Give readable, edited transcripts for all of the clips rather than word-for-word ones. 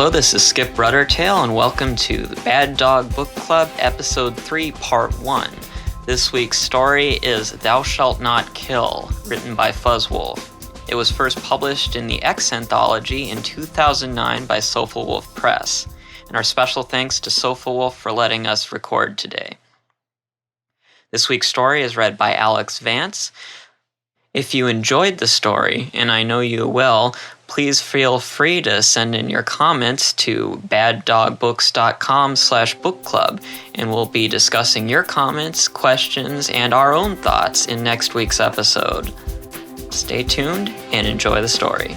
Hello, this is Skip Ruddertail, and welcome to the Bad Dog Book Club, Episode 3, Part 1. This week's story is Thou Shalt Not Kill, written by FuzzWolf. It was first published in the X anthology in 2009 by Sofawolf Press, and our special thanks to Sofawolf for letting us record today. This week's story is read by Vance. If you enjoyed the story, and I know you will, please feel free to send in your comments to baddogbooks.com/bookclub, and we'll be discussing your comments, questions, and our own thoughts in next week's episode. Stay tuned and enjoy the story.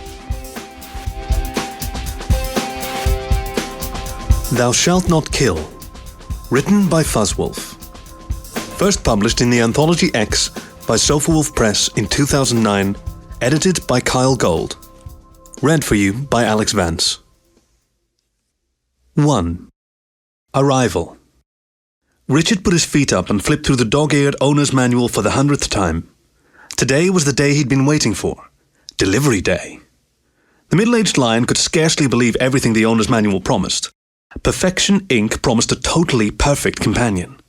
Thou Shalt Not Kill, written by FuzzWolf. First published in the Anthology X by Sofawolf Press in 2009, edited by Kyle Gold. Read for you by Vance. 1. Arrival. Richard put his feet up and flipped through the dog-eared owner's manual for the 100th time. Today was the day he'd been waiting for. Delivery day. The middle-aged lion could scarcely believe everything the owner's manual promised. Perfection Inc. promised a totally perfect companion.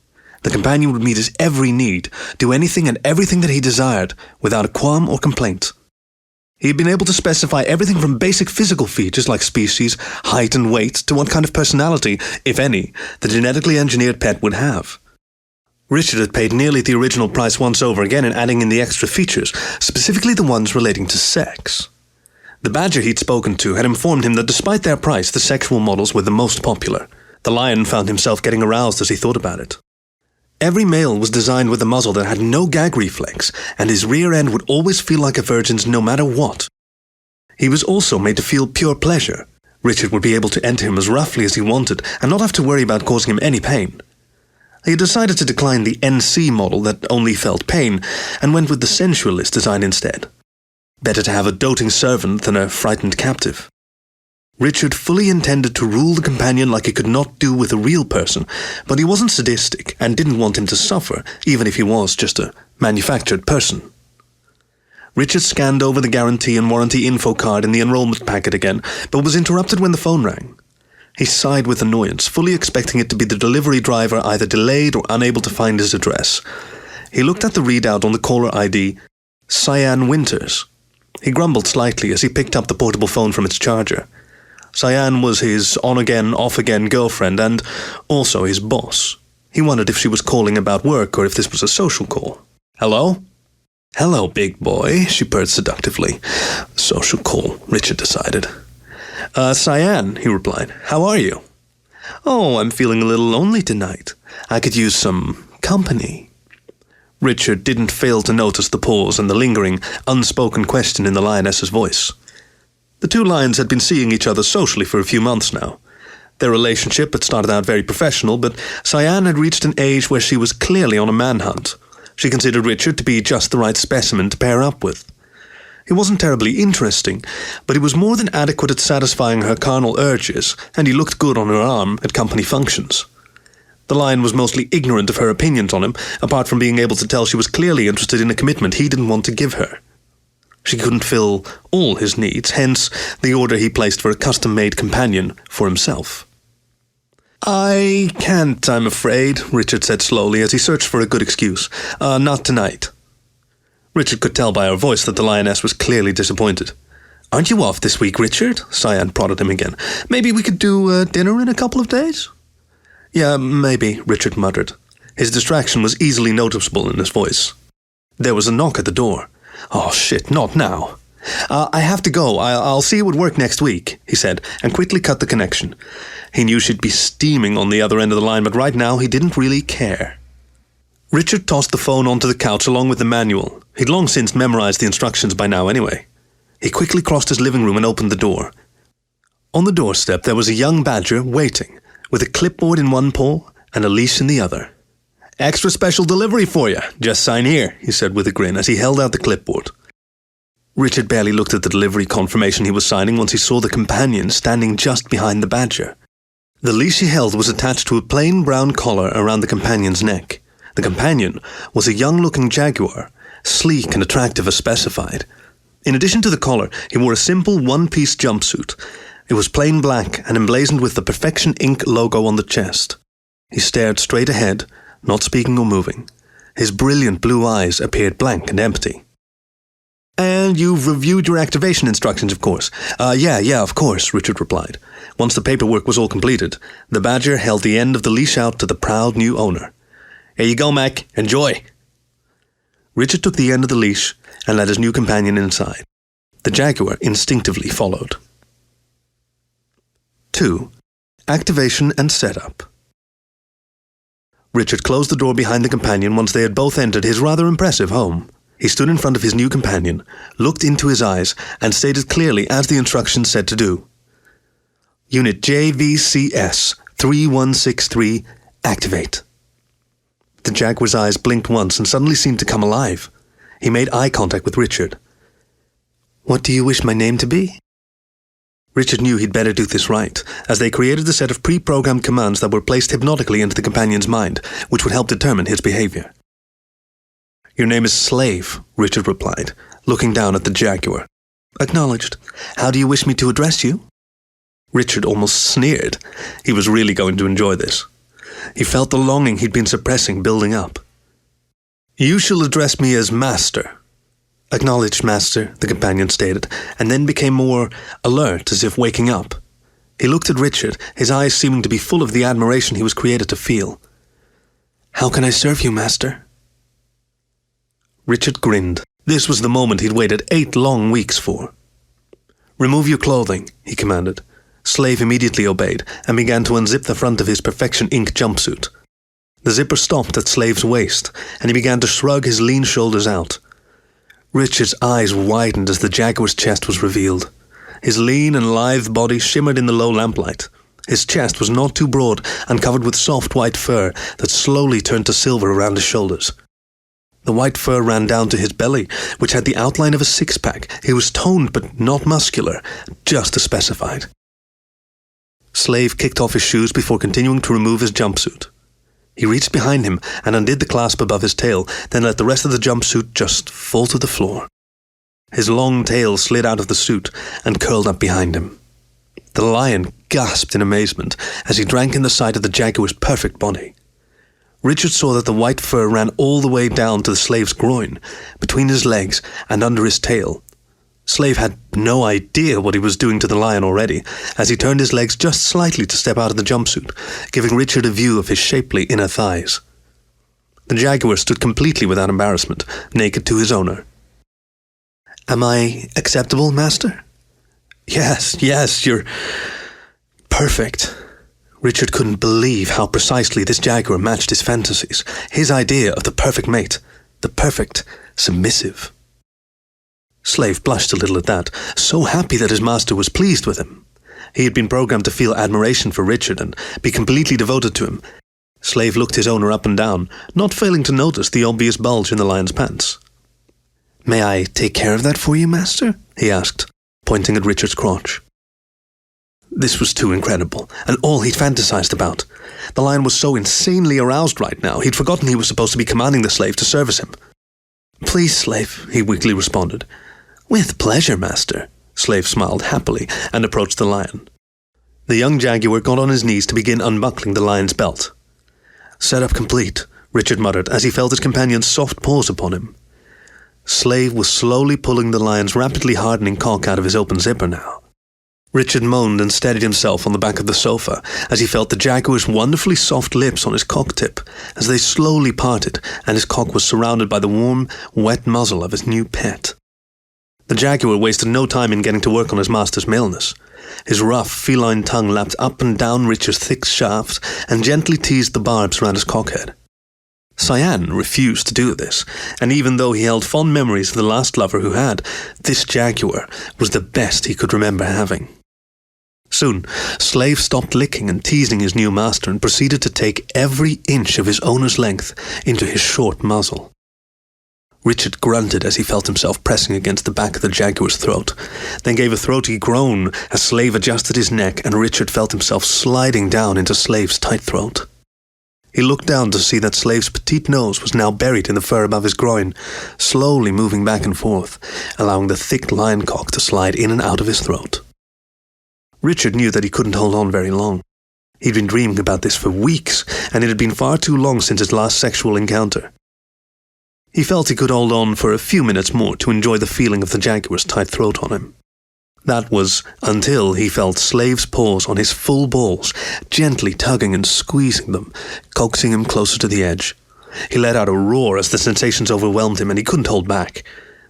The companion would meet his every need, do anything and everything that he desired, without a qualm or complaint. He had been able to specify everything from basic physical features like species, height and weight, to what kind of personality, if any, the genetically engineered pet would have. Richard had paid nearly the original price once over again in adding in the extra features, specifically the ones relating to sex. The badger he'd spoken to had informed him that despite their price, the sexual models were the most popular. The lion found himself getting aroused as he thought about it. Every male was designed with a muzzle that had no gag reflex, and his rear end would always feel like a virgin's no matter what. He was also made to feel pure pleasure. Richard would be able to enter him as roughly as he wanted, and not have to worry about causing him any pain. He had decided to decline the NC model that only felt pain, and went with the sensualist design instead. Better to have a doting servant than a frightened captive. Richard fully intended to rule the companion like he could not do with a real person, but he wasn't sadistic and didn't want him to suffer, even if he was just a manufactured person. Richard scanned over the guarantee and warranty info card in the enrollment packet again, but was interrupted when the phone rang. He sighed with annoyance, fully expecting it to be the delivery driver either delayed or unable to find his address. He looked at the readout on the caller ID, Cyan Winters. He grumbled slightly as he picked up the portable phone from its charger. Cyan was his on-again, off-again girlfriend and also his boss. He wondered if she was calling about work or if this was a social call. Hello? Hello, big boy, she purred seductively. Social call, Richard decided. Cyan, he replied. How are you? Oh, I'm feeling a little lonely tonight. I could use some company. Richard didn't fail to notice the pause and the lingering, unspoken question in the lioness's voice. The two lions had been seeing each other socially for a few months now. Their relationship had started out very professional, but Cyan had reached an age where she was clearly on a manhunt. She considered Richard to be just the right specimen to pair up with. He wasn't terribly interesting, but he was more than adequate at satisfying her carnal urges, and he looked good on her arm at company functions. The lion was mostly ignorant of her opinions on him, apart from being able to tell she was clearly interested in a commitment he didn't want to give her. She couldn't fill all his needs, hence the order he placed for a custom-made companion for himself. I can't, I'm afraid, Richard said slowly as he searched for a good excuse. Not tonight. Richard could tell by her voice that the lioness was clearly disappointed. Aren't you off this week, Richard? Cyan prodded him again. Maybe we could do dinner in a couple of days? Yeah, maybe, Richard muttered. His distraction was easily noticeable in his voice. There was a knock at the door. Oh, shit, not now. I have to go. I'll see you at work next week, he said, and quickly cut the connection. He knew she'd be steaming on the other end of the line, but right now he didn't really care. Richard tossed the phone onto the couch along with the manual. He'd long since memorized the instructions by now anyway. He quickly crossed his living room and opened the door. On the doorstep there was a young badger waiting, with a clipboard in one paw and a leash in the other. Extra special delivery for you. Just sign here, he said with a grin as he held out the clipboard. Richard barely looked at the delivery confirmation he was signing once he saw the companion standing just behind the badger. The leash he held was attached to a plain brown collar around the companion's neck. The companion was a young-looking jaguar, sleek and attractive as specified. In addition to the collar, he wore a simple one-piece jumpsuit. It was plain black and emblazoned with the Perfection Inc. logo on the chest. He stared straight ahead, not speaking or moving. His brilliant blue eyes appeared blank and empty. "And you've reviewed your activation instructions, of course." Yeah, of course," Richard replied. Once the paperwork was all completed, the badger held the end of the leash out to the proud new owner. "Here you go, Mac. Enjoy." Richard took the end of the leash and led his new companion inside. The jaguar instinctively followed. 2. Activation and setup. Richard closed the door behind the companion once they had both entered his rather impressive home. He stood in front of his new companion, looked into his eyes, and stated clearly as the instructions said to do. "Unit JVCS 3163, activate." The jaguar's eyes blinked once and suddenly seemed to come alive. He made eye contact with Richard. "What do you wish my name to be?" Richard knew he'd better do this right, as they created a set of pre-programmed commands that were placed hypnotically into the companion's mind, which would help determine his behavior. "Your name is Slave," Richard replied, looking down at the jaguar. "Acknowledged. How do you wish me to address you?" Richard almost sneered. He was really going to enjoy this. He felt the longing he'd been suppressing building up. "You shall address me as Master." "Acknowledged, Master," the companion stated, and then became more alert, as if waking up. He looked at Richard, his eyes seeming to be full of the admiration he was created to feel. "How can I serve you, Master?" Richard grinned. This was the moment he'd waited 8 long weeks for. "Remove your clothing," he commanded. Slave immediately obeyed and began to unzip the front of his Perfection Inc. jumpsuit. The zipper stopped at Slave's waist, and he began to shrug his lean shoulders out. Richard's eyes widened as the jaguar's chest was revealed. His lean and lithe body shimmered in the low lamplight. His chest was not too broad and covered with soft white fur that slowly turned to silver around his shoulders. The white fur ran down to his belly, which had the outline of a six-pack. He was toned but not muscular, just as specified. Slave kicked off his shoes before continuing to remove his jumpsuit. He reached behind him and undid the clasp above his tail, then let the rest of the jumpsuit just fall to the floor. His long tail slid out of the suit and curled up behind him. The lion gasped in amazement as he drank in the sight of the jaguar's perfect body. Richard saw that the white fur ran all the way down to the slave's groin, between his legs and under his tail. Slave had no idea what he was doing to the lion already, as he turned his legs just slightly to step out of the jumpsuit, giving Richard a view of his shapely inner thighs. The jaguar stood completely without embarrassment, naked to his owner. "Am I acceptable, Master?" Yes, you're perfect." Richard couldn't believe how precisely this jaguar matched his fantasies, his idea of the perfect mate, the perfect submissive. Slave blushed a little at that, so happy that his master was pleased with him. He had been programmed to feel admiration for Richard and be completely devoted to him. Slave looked his owner up and down, not failing to notice the obvious bulge in the lion's pants. "May I take care of that for you, Master?" he asked, pointing at Richard's crotch. This was too incredible, and all he'd fantasized about. The lion was so insanely aroused right now, he'd forgotten he was supposed to be commanding the slave to service him. "Please, Slave," he weakly responded. "With pleasure, Master." Slave smiled happily and approached the lion. The young jaguar got on his knees to begin unbuckling the lion's belt. "Setup complete," Richard muttered as he felt his companion's soft paws upon him. Slave was slowly pulling the lion's rapidly hardening cock out of his open zipper now. Richard moaned and steadied himself on the back of the sofa as he felt the jaguar's wonderfully soft lips on his cock tip as they slowly parted and his cock was surrounded by the warm, wet muzzle of his new pet. The jaguar wasted no time in getting to work on his master's maleness. His rough, feline tongue lapped up and down Richard's thick shaft and gently teased the barbs around his cockhead. Cyan refused to do this, and even though he held fond memories of the last lover who had, this jaguar was the best he could remember having. Soon, Slave stopped licking and teasing his new master and proceeded to take every inch of his owner's length into his short muzzle. Richard grunted as he felt himself pressing against the back of the jaguar's throat, then gave a throaty groan as Slave adjusted his neck and Richard felt himself sliding down into Slave's tight throat. He looked down to see that Slave's petite nose was now buried in the fur above his groin, slowly moving back and forth, allowing the thick lion cock to slide in and out of his throat. Richard knew that he couldn't hold on very long. He'd been dreaming about this for weeks, and it had been far too long since his last sexual encounter. He felt he could hold on for a few minutes more to enjoy the feeling of the jaguar's tight throat on him. That was until he felt Slave's paws on his full balls, gently tugging and squeezing them, coaxing him closer to the edge. He let out a roar as the sensations overwhelmed him, and he couldn't hold back.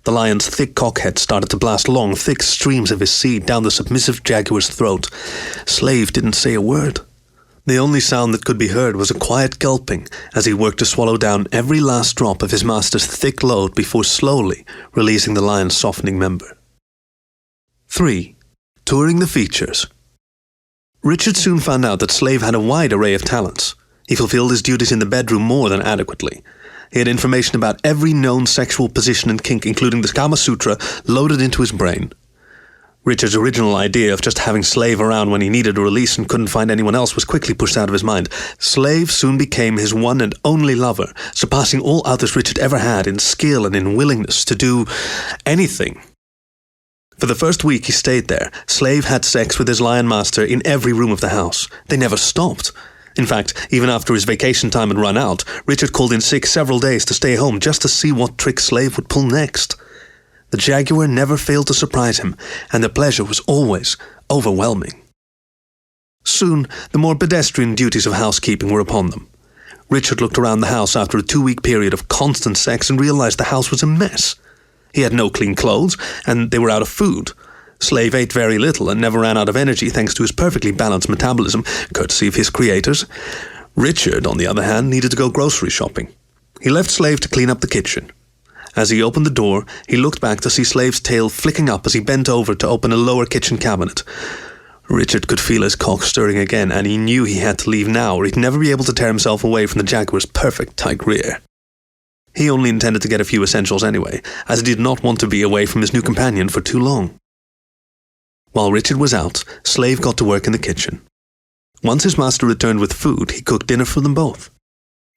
The lion's thick cockhead started to blast long, thick streams of his seed down the submissive jaguar's throat. Slave didn't say a word. The only sound that could be heard was a quiet gulping as he worked to swallow down every last drop of his master's thick load before slowly releasing the lion's softening member. 3. Touring the features. Richard soon found out that Slave had a wide array of talents. He fulfilled his duties in the bedroom more than adequately. He had information about every known sexual position and kink, including the Kama Sutra, loaded into his brain. Richard's original idea of just having Slave around when he needed a release and couldn't find anyone else was quickly pushed out of his mind. Slave soon became his one and only lover, surpassing all others Richard ever had in skill and in willingness to do anything. For the first week he stayed there, Slave had sex with his lion master in every room of the house. They never stopped. In fact, even after his vacation time had run out, Richard called in sick several days to stay home just to see what trick Slave would pull next. The jaguar never failed to surprise him, and the pleasure was always overwhelming. Soon, the more pedestrian duties of housekeeping were upon them. Richard looked around the house after a 2-week period of constant sex and realized the house was a mess. He had no clean clothes, and they were out of food. Slave ate very little and never ran out of energy thanks to his perfectly balanced metabolism, courtesy of his creators. Richard, on the other hand, needed to go grocery shopping. He left Slave to clean up the kitchen. As he opened the door, he looked back to see Slave's tail flicking up as he bent over to open a lower kitchen cabinet. Richard could feel his cock stirring again, and he knew he had to leave now or he'd never be able to tear himself away from the jaguar's perfect tight rear. He only intended to get a few essentials anyway, as he did not want to be away from his new companion for too long. While Richard was out, Slave got to work in the kitchen. Once his master returned with food, he cooked dinner for them both.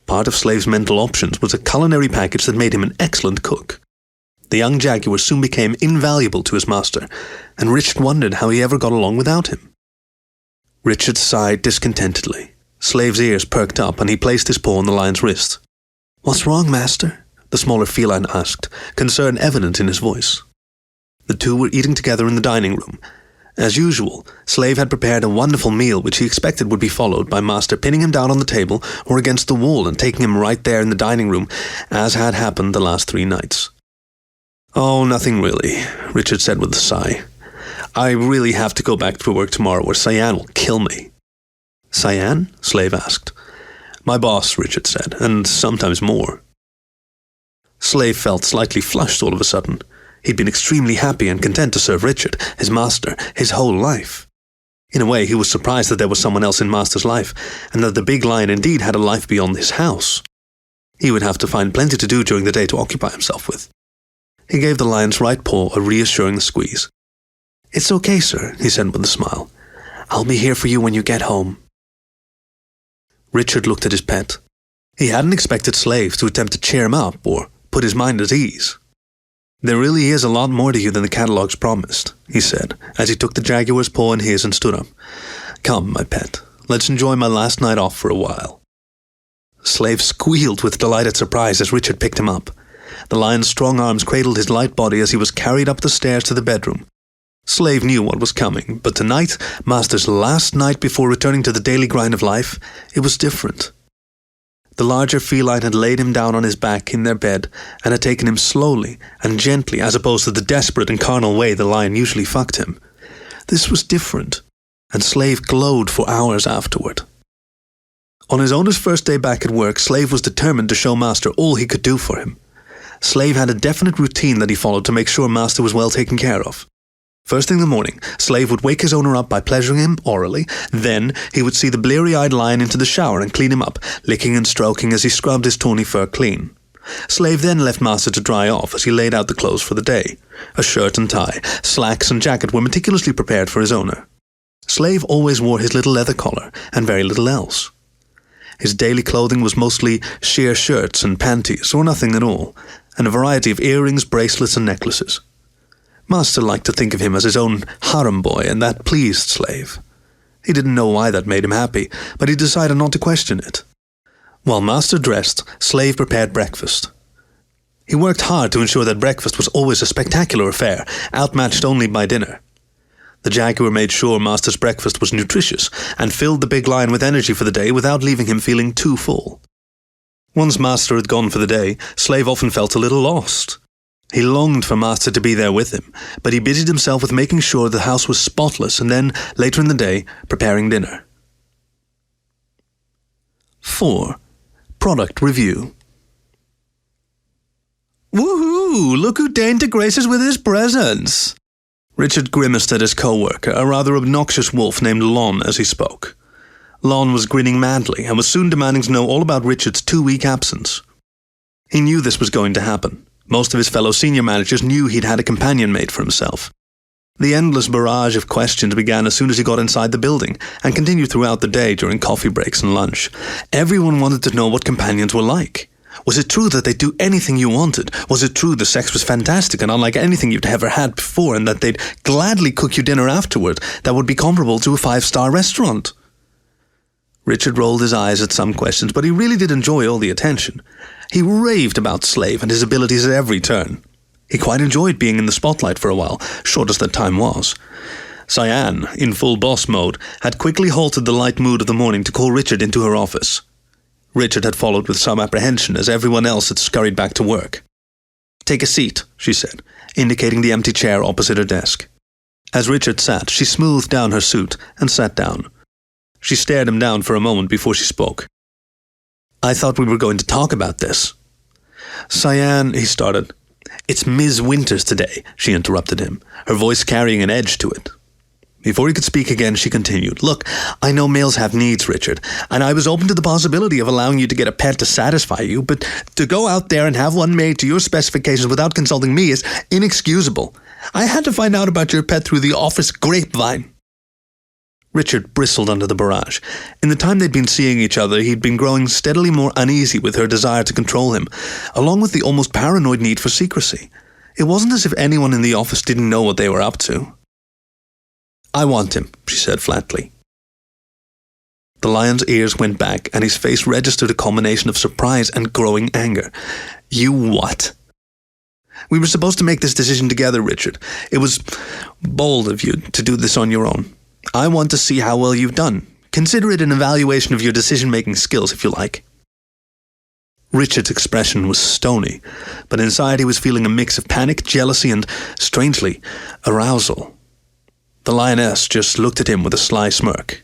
Part of Slave's mental options was a culinary package that made him an excellent cook. The young jaguar soon became invaluable to his master, and Richard wondered how he ever got along without him. Richard sighed discontentedly. Slave's ears perked up, and he placed his paw on the lion's wrist. "What's wrong, master?" the smaller feline asked, concern evident in his voice. The two were eating together in the dining room. As usual, Slave had prepared a wonderful meal which he expected would be followed by Master pinning him down on the table or against the wall and taking him right there in the dining room, as had happened the last 3 nights. "Oh, nothing really," Richard said with a sigh. "I really have to go back to work tomorrow or Cyan will kill me." "Cyan?" Slave asked. "My boss," Richard said, "and sometimes more." Slave felt slightly flushed all of a sudden. He'd been extremely happy and content to serve Richard, his master, his whole life. In a way, he was surprised that there was someone else in Master's life, and that the big lion indeed had a life beyond his house. He would have to find plenty to do during the day to occupy himself with. He gave the lion's right paw a reassuring squeeze. "It's okay, sir," he said with a smile. "I'll be here for you when you get home." Richard looked at his pet. He hadn't expected Slave to attempt to cheer him up or put his mind at ease. "There really is a lot more to you than the catalogues promised," he said, as he took the jaguar's paw in his and stood up. "Come, my pet, let's enjoy my last night off for a while." Slave squealed with delighted surprise as Richard picked him up. The lion's strong arms cradled his light body as he was carried up the stairs to the bedroom. Slave knew what was coming, but tonight, Master's last night before returning to the daily grind of life, it was different. The larger feline had laid him down on his back in their bed and had taken him slowly and gently as opposed to the desperate and carnal way the lion usually fucked him. This was different, and Slave glowed for hours afterward. On his owner's first day back at work, Slave was determined to show Master all he could do for him. Slave had a definite routine that he followed to make sure Master was well taken care of. First thing in the morning, Slave would wake his owner up by pleasuring him orally. Then he would see the bleary-eyed lion into the shower and clean him up, licking and stroking as he scrubbed his tawny fur clean. Slave then left Master to dry off as he laid out the clothes for the day. A shirt and tie, slacks and jacket were meticulously prepared for his owner. Slave always wore his little leather collar and very little else. His daily clothing was mostly sheer shirts and panties, or nothing at all, and a variety of earrings, bracelets and necklaces. Master liked to think of him as his own harem boy, and that pleased Slave. He didn't know why that made him happy, but he decided not to question it. While Master dressed, Slave prepared breakfast. He worked hard to ensure that breakfast was always a spectacular affair, outmatched only by dinner. The jaguar made sure Master's breakfast was nutritious and filled the big lion with energy for the day without leaving him feeling too full. Once Master had gone for the day, Slave often felt a little lost. He longed for Master to be there with him, but he busied himself with making sure the house was spotless and then, later in the day, preparing dinner. 4. Product Review. Woohoo! Look who deigned to grace us with his presence! Richard grimaced at his co-worker, a rather obnoxious wolf named Lon, as he spoke. Lon was grinning madly and was soon demanding to know all about Richard's 2-week absence. He knew this was going to happen. Most of his fellow senior managers knew he'd had a companion made for himself. The endless barrage of questions began as soon as he got inside the building and continued throughout the day during coffee breaks and lunch. Everyone wanted to know what companions were like. Was it true that they'd do anything you wanted? Was it true the sex was fantastic and unlike anything you'd ever had before, and that they'd gladly cook you dinner afterward that would be comparable to a 5-star restaurant? Richard rolled his eyes at some questions, but he really did enjoy all the attention. He raved about Slave and his abilities at every turn. He quite enjoyed being in the spotlight for a while, short as that time was. Cyan, in full boss mode, had quickly halted the light mood of the morning to call Richard into her office. Richard had followed with some apprehension as everyone else had scurried back to work. "Take a seat," she said, indicating the empty chair opposite her desk. As Richard sat, she smoothed down her suit and sat down. She stared him down for a moment before she spoke. "I thought we were going to talk about this." "Cyan," he started. "It's Ms. Winters today," she interrupted him, her voice carrying an edge to it. Before he could speak again, she continued, "Look, I know males have needs, Richard, and I was open to the possibility of allowing you to get a pet to satisfy you, but to go out there and have one made to your specifications without consulting me is inexcusable. I had to find out about your pet through the office grapevine." Richard bristled under the barrage. In the time they'd been seeing each other, he'd been growing steadily more uneasy with her desire to control him, along with the almost paranoid need for secrecy. It wasn't as if anyone in the office didn't know what they were up to. "I want him," she said flatly. The lion's ears went back, and his face registered a combination of surprise and growing anger. "You what?" "We were supposed to make this decision together, Richard. It was bold of you to do this on your own. I want to see how well you've done. Consider it an evaluation of your decision-making skills, if you like." Richard's expression was stony, but inside he was feeling a mix of panic, jealousy, and, strangely, arousal. The lioness just looked at him with a sly smirk.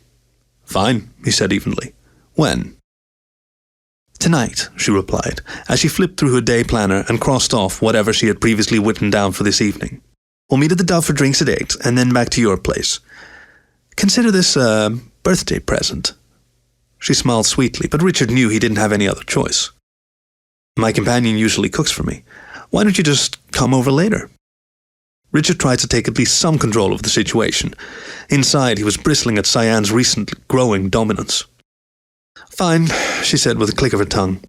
"Fine," he said evenly. "When?" "Tonight," she replied, as she flipped through her day planner and crossed off whatever she had previously written down for this evening. "We'll meet at the Dove for drinks at 8, and then back to your place. Consider this a birthday present." She smiled sweetly, but Richard knew he didn't have any other choice. "My companion usually cooks for me. Why don't you just come over later?" Richard tried to take at least some control of the situation. Inside, he was bristling at Cyan's recent growing dominance. "Fine," she said with a click of her tongue.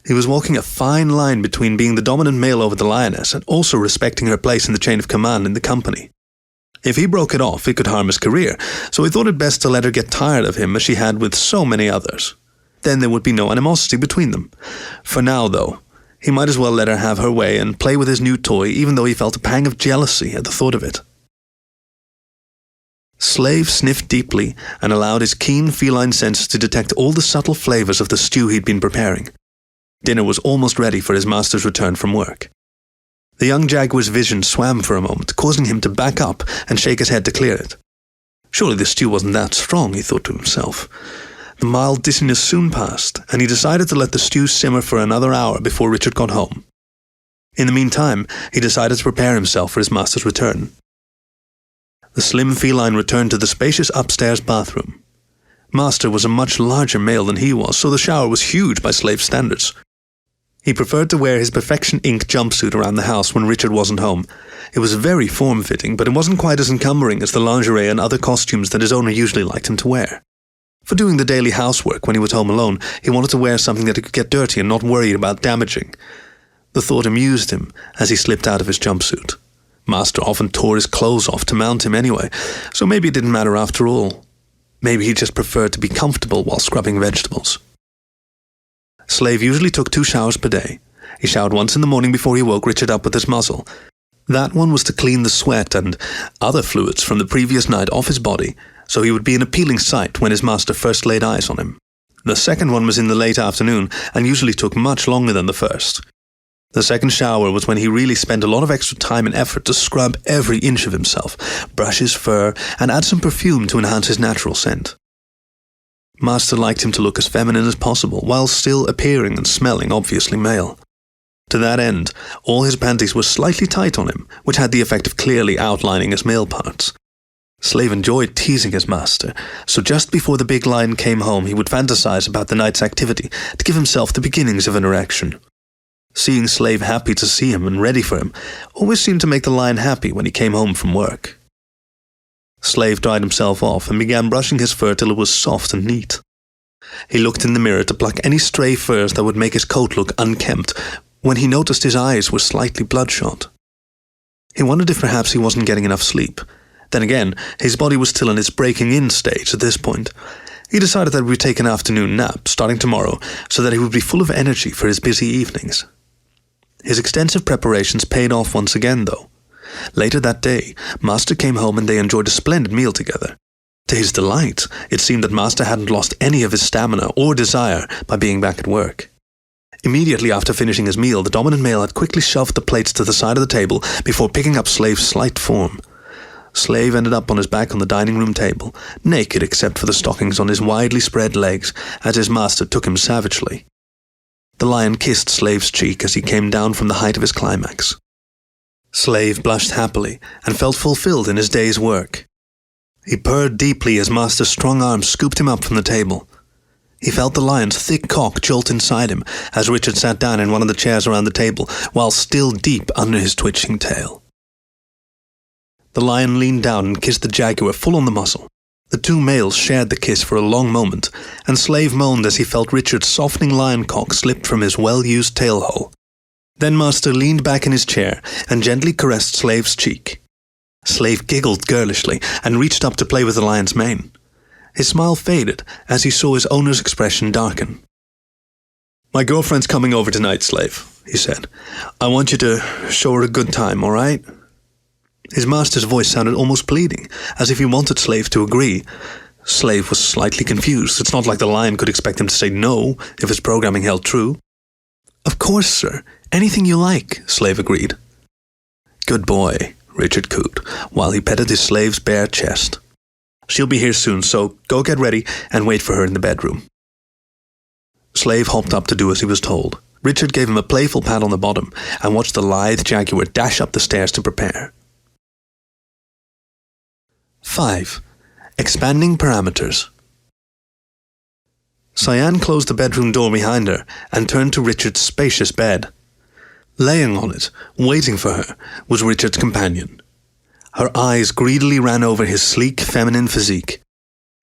He was walking a fine line between being the dominant male over the lioness and also respecting her place in the chain of command in the company. If he broke it off, it could harm his career, so he thought it best to let her get tired of him as she had with so many others. Then there would be no animosity between them. For now, though, he might as well let her have her way and play with his new toy, even though he felt a pang of jealousy at the thought of it. Slave sniffed deeply and allowed his keen feline senses to detect all the subtle flavors of the stew he'd been preparing. Dinner was almost ready for his master's return from work. The young jaguar's vision swam for a moment, causing him to back up and shake his head to clear it. Surely the stew wasn't that strong, he thought to himself. The mild dizziness soon passed, and he decided to let the stew simmer for another hour before Richard got home. In the meantime, he decided to prepare himself for his master's return. The slim feline returned to the spacious upstairs bathroom. Master was a much larger male than he was, so the shower was huge by Slave standards. He preferred to wear his Perfection Ink jumpsuit around the house when Richard wasn't home. It was very form-fitting, but it wasn't quite as encumbering as the lingerie and other costumes that his owner usually liked him to wear. For doing the daily housework when he was home alone, he wanted to wear something that he could get dirty and not worry about damaging. The thought amused him as he slipped out of his jumpsuit. Master often tore his clothes off to mount him anyway, so maybe it didn't matter after all. Maybe he just preferred to be comfortable while scrubbing vegetables. Slave usually took 2 showers per day. He showered once in the morning before he woke Richard up with his muzzle. That one was to clean the sweat and other fluids from the previous night off his body, so he would be an appealing sight when his master first laid eyes on him. The second one was in the late afternoon and usually took much longer than the first. The second shower was when he really spent a lot of extra time and effort to scrub every inch of himself, brush his fur, and add some perfume to enhance his natural scent. Master liked him to look as feminine as possible, while still appearing and smelling obviously male. To that end, all his panties were slightly tight on him, which had the effect of clearly outlining his male parts. Slave enjoyed teasing his master, so just before the big lion came home he would fantasize about the night's activity to give himself the beginnings of an erection. Seeing Slave happy to see him and ready for him always seemed to make the lion happy when he came home from work. Slave dried himself off and began brushing his fur till it was soft and neat. He looked in the mirror to pluck any stray furs that would make his coat look unkempt when he noticed his eyes were slightly bloodshot. He wondered if perhaps he wasn't getting enough sleep. Then again, his body was still in its breaking-in stage at this point. He decided that he would take an afternoon nap starting tomorrow so that he would be full of energy for his busy evenings. His extensive preparations paid off once again, though. Later that day, Master came home and they enjoyed a splendid meal together. To his delight, it seemed that Master hadn't lost any of his stamina or desire by being back at work. Immediately after finishing his meal, the dominant male had quickly shoved the plates to the side of the table before picking up Slave's slight form. Slave ended up on his back on the dining room table, naked except for the stockings on his widely spread legs, as his master took him savagely. The lion kissed Slave's cheek as he came down from the height of his climax. Slave blushed happily and felt fulfilled in his day's work. He purred deeply as Master's strong arms scooped him up from the table. He felt the lion's thick cock jolt inside him as Richard sat down in one of the chairs around the table, while still deep under his twitching tail. The lion leaned down and kissed the jaguar full on the muzzle. The 2 males shared the kiss for a long moment, and Slave moaned as he felt Richard's softening lion cock slip from his well-used tail hole. Then Master leaned back in his chair and gently caressed Slave's cheek. Slave giggled girlishly and reached up to play with the lion's mane. His smile faded as he saw his owner's expression darken. "My girlfriend's coming over tonight, Slave," he said. "I want you to show her a good time, all right?" His master's voice sounded almost pleading, as if he wanted Slave to agree. Slave was slightly confused. It's not like the lion could expect him to say no if his programming held true. "Of course, sir. Anything you like," Slave agreed. "Good boy," Richard cooed, while he petted his slave's bare chest. "She'll be here soon, so go get ready and wait for her in the bedroom." Slave hopped up to do as he was told. Richard gave him a playful pat on the bottom and watched the lithe jaguar dash up the stairs to prepare. 5. Expanding parameters. Cyan closed the bedroom door behind her and turned to Richard's spacious bed. Laying on it, waiting for her, was Richard's companion. Her eyes greedily ran over his sleek, feminine physique.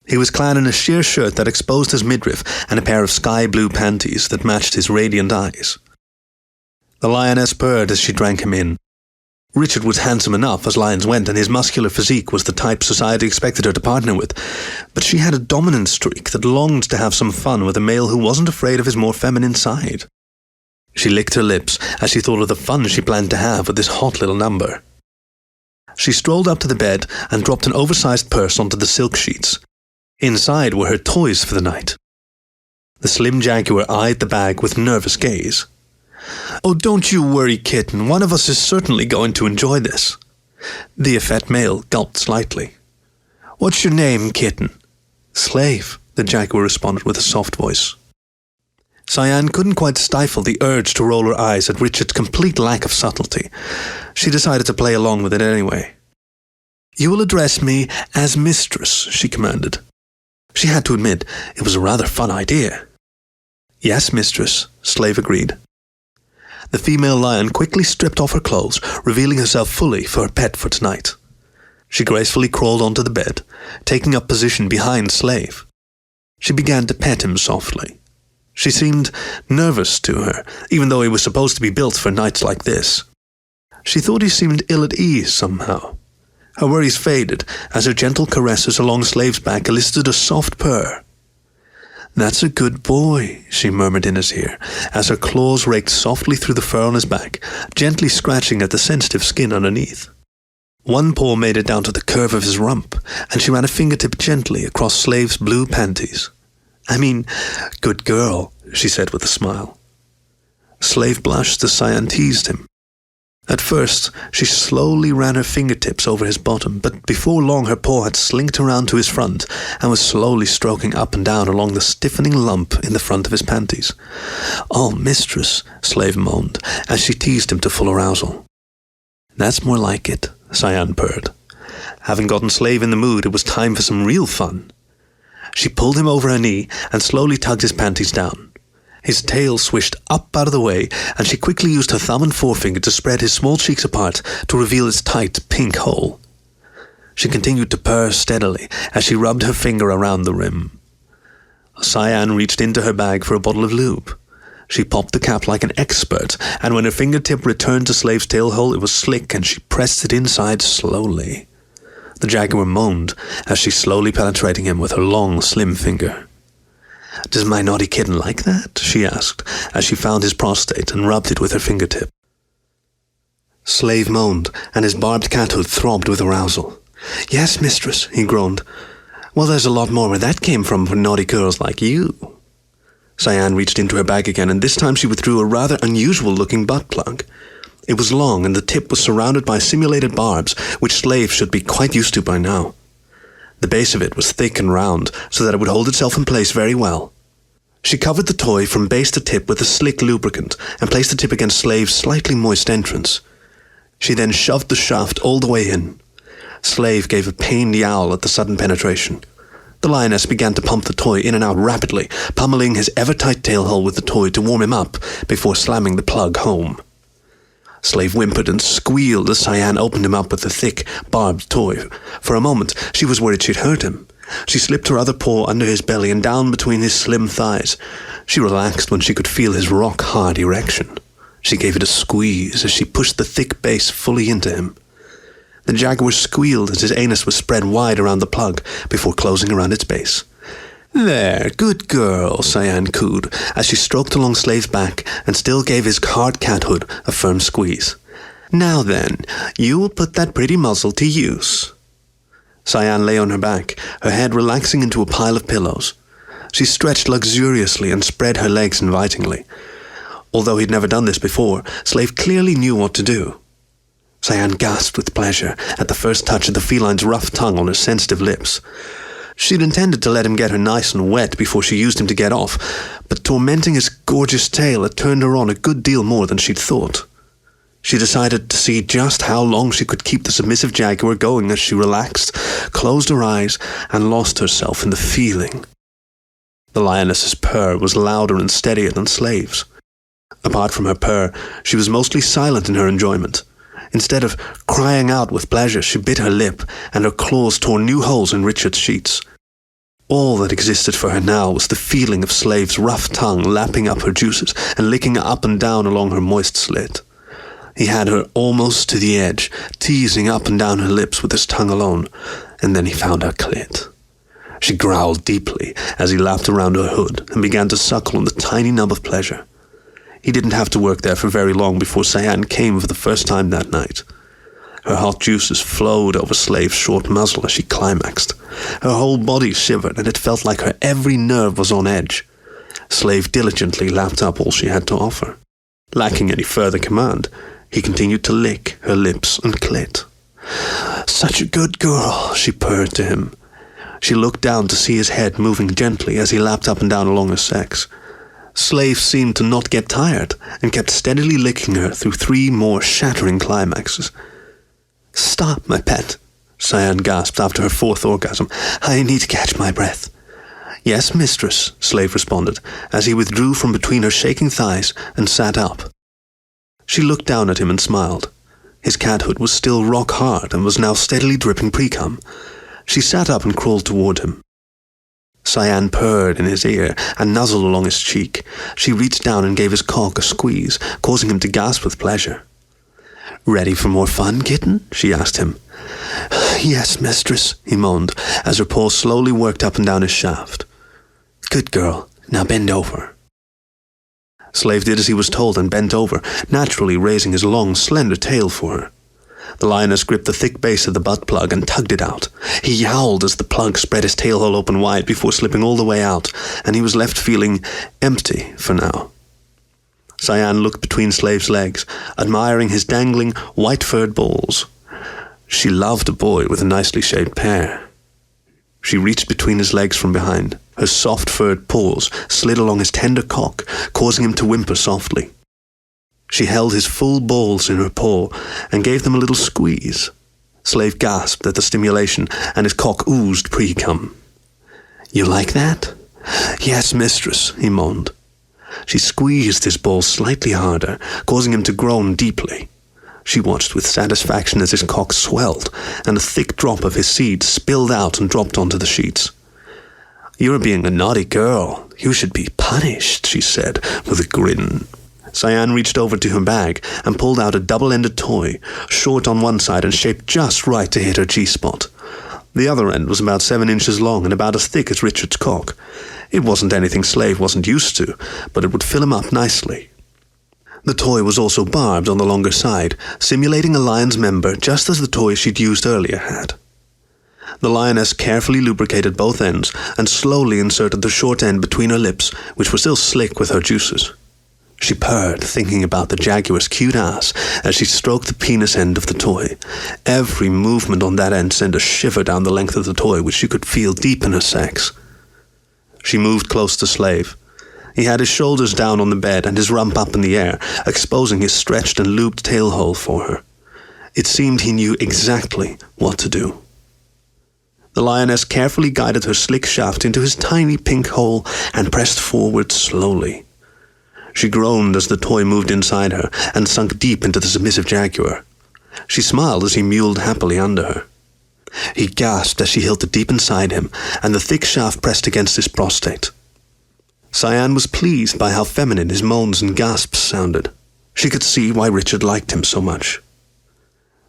He was clad in a sheer shirt that exposed his midriff and a pair of sky-blue panties that matched his radiant eyes. The lioness purred as she drank him in. Richard was handsome enough as lions went, and his muscular physique was the type society expected her to partner with, but she had a dominant streak that longed to have some fun with a male who wasn't afraid of his more feminine side. She licked her lips as she thought of the fun she planned to have with this hot little number. She strolled up to the bed and dropped an oversized purse onto the silk sheets. Inside were her toys for the night. The slim jaguar eyed the bag with nervous gaze. "Oh, don't you worry, kitten. One of us is certainly going to enjoy this." The effete male gulped slightly. "What's your name, kitten?" "Slave," the jaguar responded with a soft voice. Cyan couldn't quite stifle the urge to roll her eyes at Richard's complete lack of subtlety. She decided to play along with it anyway. "You will address me as mistress," she commanded. She had to admit, it was a rather fun idea. "Yes, mistress," Slave agreed. The female lion quickly stripped off her clothes, revealing herself fully for her pet for tonight. She gracefully crawled onto the bed, taking up position behind Slave. She began to pet him softly. She seemed nervous to her, even though he was supposed to be built for nights like this. She thought he seemed ill at ease somehow. Her worries faded as her gentle caresses along Slave's back elicited a soft purr. "That's a good boy," she murmured in his ear, as her claws raked softly through the fur on his back, gently scratching at the sensitive skin underneath. One paw made it down to the curve of his rump, and she ran a fingertip gently across Slave's blue panties. "Good girl," she said with a smile. Slave blushed as Cyan teased him. At first, she slowly ran her fingertips over his bottom, but before long her paw had slinked around to his front and was slowly stroking up and down along the stiffening lump in the front of his panties. "Oh, mistress," Slave moaned, as she teased him to full arousal. "That's more like it," Cyan purred. Having gotten Slave in the mood, it was time for some real fun. She pulled him over her knee and slowly tugged his panties down. His tail swished up out of the way, and she quickly used her thumb and forefinger to spread his small cheeks apart to reveal its tight pink hole. She continued to purr steadily as she rubbed her finger around the rim. Cyan reached into her bag for a bottle of lube. She popped the cap like an expert, and when her fingertip returned to Slave's tail hole, it was slick and she pressed it inside slowly. The jaguar moaned as she slowly penetrating him with her long, slim finger. "Does my naughty kitten like that?" she asked, as she found his prostate and rubbed it with her fingertip. Slave moaned, and his barbed cathood throbbed with arousal. "Yes, mistress," he groaned. "Well, there's a lot more where that came from for naughty girls like you." Cyan reached into her bag again, and this time she withdrew a rather unusual-looking butt plug. It was long, and the tip was surrounded by simulated barbs, which Slave should be quite used to by now. The base of it was thick and round, so that it would hold itself in place very well. She covered the toy from base to tip with a slick lubricant and placed the tip against Slave's slightly moist entrance. She then shoved the shaft all the way in. Slave gave a pained yowl at the sudden penetration. The lioness began to pump the toy in and out rapidly, pummeling his ever-tight tail hole with the toy to warm him up before slamming the plug home. Slave whimpered and squealed as Cyan opened him up with the thick, barbed toy. For a moment, she was worried she'd hurt him. She slipped her other paw under his belly and down between his slim thighs. She relaxed when she could feel his rock-hard erection. She gave it a squeeze as she pushed the thick base fully into him. The jaguar squealed as his anus was spread wide around the plug before closing around its base. "There, good girl," Cyan cooed as she stroked along Slave's back and still gave his hard cathood a firm squeeze. "Now then, you will put that pretty muzzle to use." Cyan lay on her back, her head relaxing into a pile of pillows. She stretched luxuriously and spread her legs invitingly. Although he'd never done this before, Slave clearly knew what to do. Cyan gasped with pleasure at the first touch of the feline's rough tongue on her sensitive lips. She'd intended to let him get her nice and wet before she used him to get off, but tormenting his gorgeous tail had turned her on a good deal more than she'd thought. She decided to see just how long she could keep the submissive jaguar going as she relaxed, closed her eyes, and lost herself in the feeling. The lioness's purr was louder and steadier than Slave's. Apart from her purr, she was mostly silent in her enjoyment. Instead of crying out with pleasure, she bit her lip, and her claws tore new holes in Richard's sheets. All that existed for her now was the feeling of Slave's rough tongue lapping up her juices and licking up and down along her moist slit. He had her almost to the edge, teasing up and down her lips with his tongue alone, and then he found her clit. She growled deeply as he lapped around her hood and began to suckle on the tiny nub of pleasure. He didn't have to work there for very long before Cyan came for the first time that night. Her hot juices flowed over Slave's short muzzle as she climaxed. Her whole body shivered, and it felt like her every nerve was on edge. Slave diligently lapped up all she had to offer. Lacking any further command, he continued to lick her lips and clit. "Such a good girl," she purred to him. She looked down to see his head moving gently as he lapped up and down along her sex. Slave seemed to not get tired and kept steadily licking her through 3 more shattering climaxes. "Stop, my pet," Cyan gasped after her 4th orgasm. "I need to catch my breath." "Yes, mistress," Slave responded, as he withdrew from between her shaking thighs and sat up. She looked down at him and smiled. His cathood was still rock-hard and was now steadily dripping pre-cum. She sat up and crawled toward him. Cyan purred in his ear and nuzzled along his cheek. She reached down and gave his cock a squeeze, causing him to gasp with pleasure. "Ready for more fun, kitten?" she asked him. "Yes, mistress," he moaned, as her paw slowly worked up and down his shaft. "Good girl. Now bend over." Slave did as he was told and bent over, naturally raising his long, slender tail for her. The lioness gripped the thick base of the butt plug and tugged it out. He yowled as the plug spread his tail hole open wide before slipping all the way out, and he was left feeling empty for now. Cyan looked between Slave's legs, admiring his dangling, white-furred balls. She loved a boy with a nicely shaped pair. She reached between his legs from behind. Her soft furred paws slid along his tender cock, causing him to whimper softly. She held his full balls in her paw and gave them a little squeeze. Slave gasped at the stimulation, and his cock oozed pre-cum. "You like that?" "Yes, mistress," he moaned. She squeezed his balls slightly harder, causing him to groan deeply. She watched with satisfaction as his cock swelled, and a thick drop of his seed spilled out and dropped onto the sheets. "You're being a naughty girl. You should be punished," she said, with a grin. Cyan reached over to her bag and pulled out a double-ended toy, short on one side and shaped just right to hit her G-spot. The other end was about 7 inches long and about as thick as Richard's cock. It wasn't anything Slave wasn't used to, but it would fill him up nicely. The toy was also barbed on the longer side, simulating a lion's member just as the toy she'd used earlier had. The lioness carefully lubricated both ends and slowly inserted the short end between her lips, which were still slick with her juices. She purred, thinking about the jaguar's cute ass as she stroked the penis end of the toy. Every movement on that end sent a shiver down the length of the toy, which she could feel deep in her sex. She moved close to Slave. He had his shoulders down on the bed and his rump up in the air, exposing his stretched and lubed tail hole for her. It seemed he knew exactly what to do. The lioness carefully guided her slick shaft into his tiny pink hole and pressed forward slowly. She groaned as the toy moved inside her and sunk deep into the submissive jaguar. She smiled as he mewled happily under her. He gasped as she held it deep inside him, and the thick shaft pressed against his prostate. Cyan was pleased by how feminine his moans and gasps sounded. She could see why Richard liked him so much.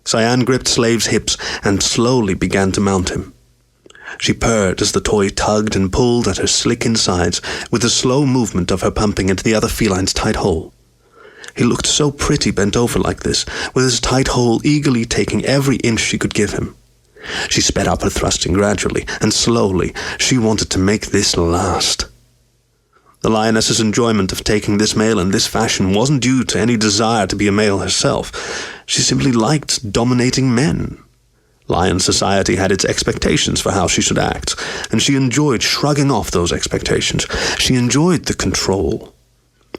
Cyan gripped Slave's hips and slowly began to mount him. She purred as the toy tugged and pulled at her slick insides with the slow movement of her pumping into the other feline's tight hole. He looked so pretty bent over like this, with his tight hole eagerly taking every inch she could give him. She sped up her thrusting gradually, and slowly she wanted to make this last. The lioness's enjoyment of taking this male in this fashion wasn't due to any desire to be a male herself. She simply liked dominating men. Lion society had its expectations for how she should act, and she enjoyed shrugging off those expectations. She enjoyed the control.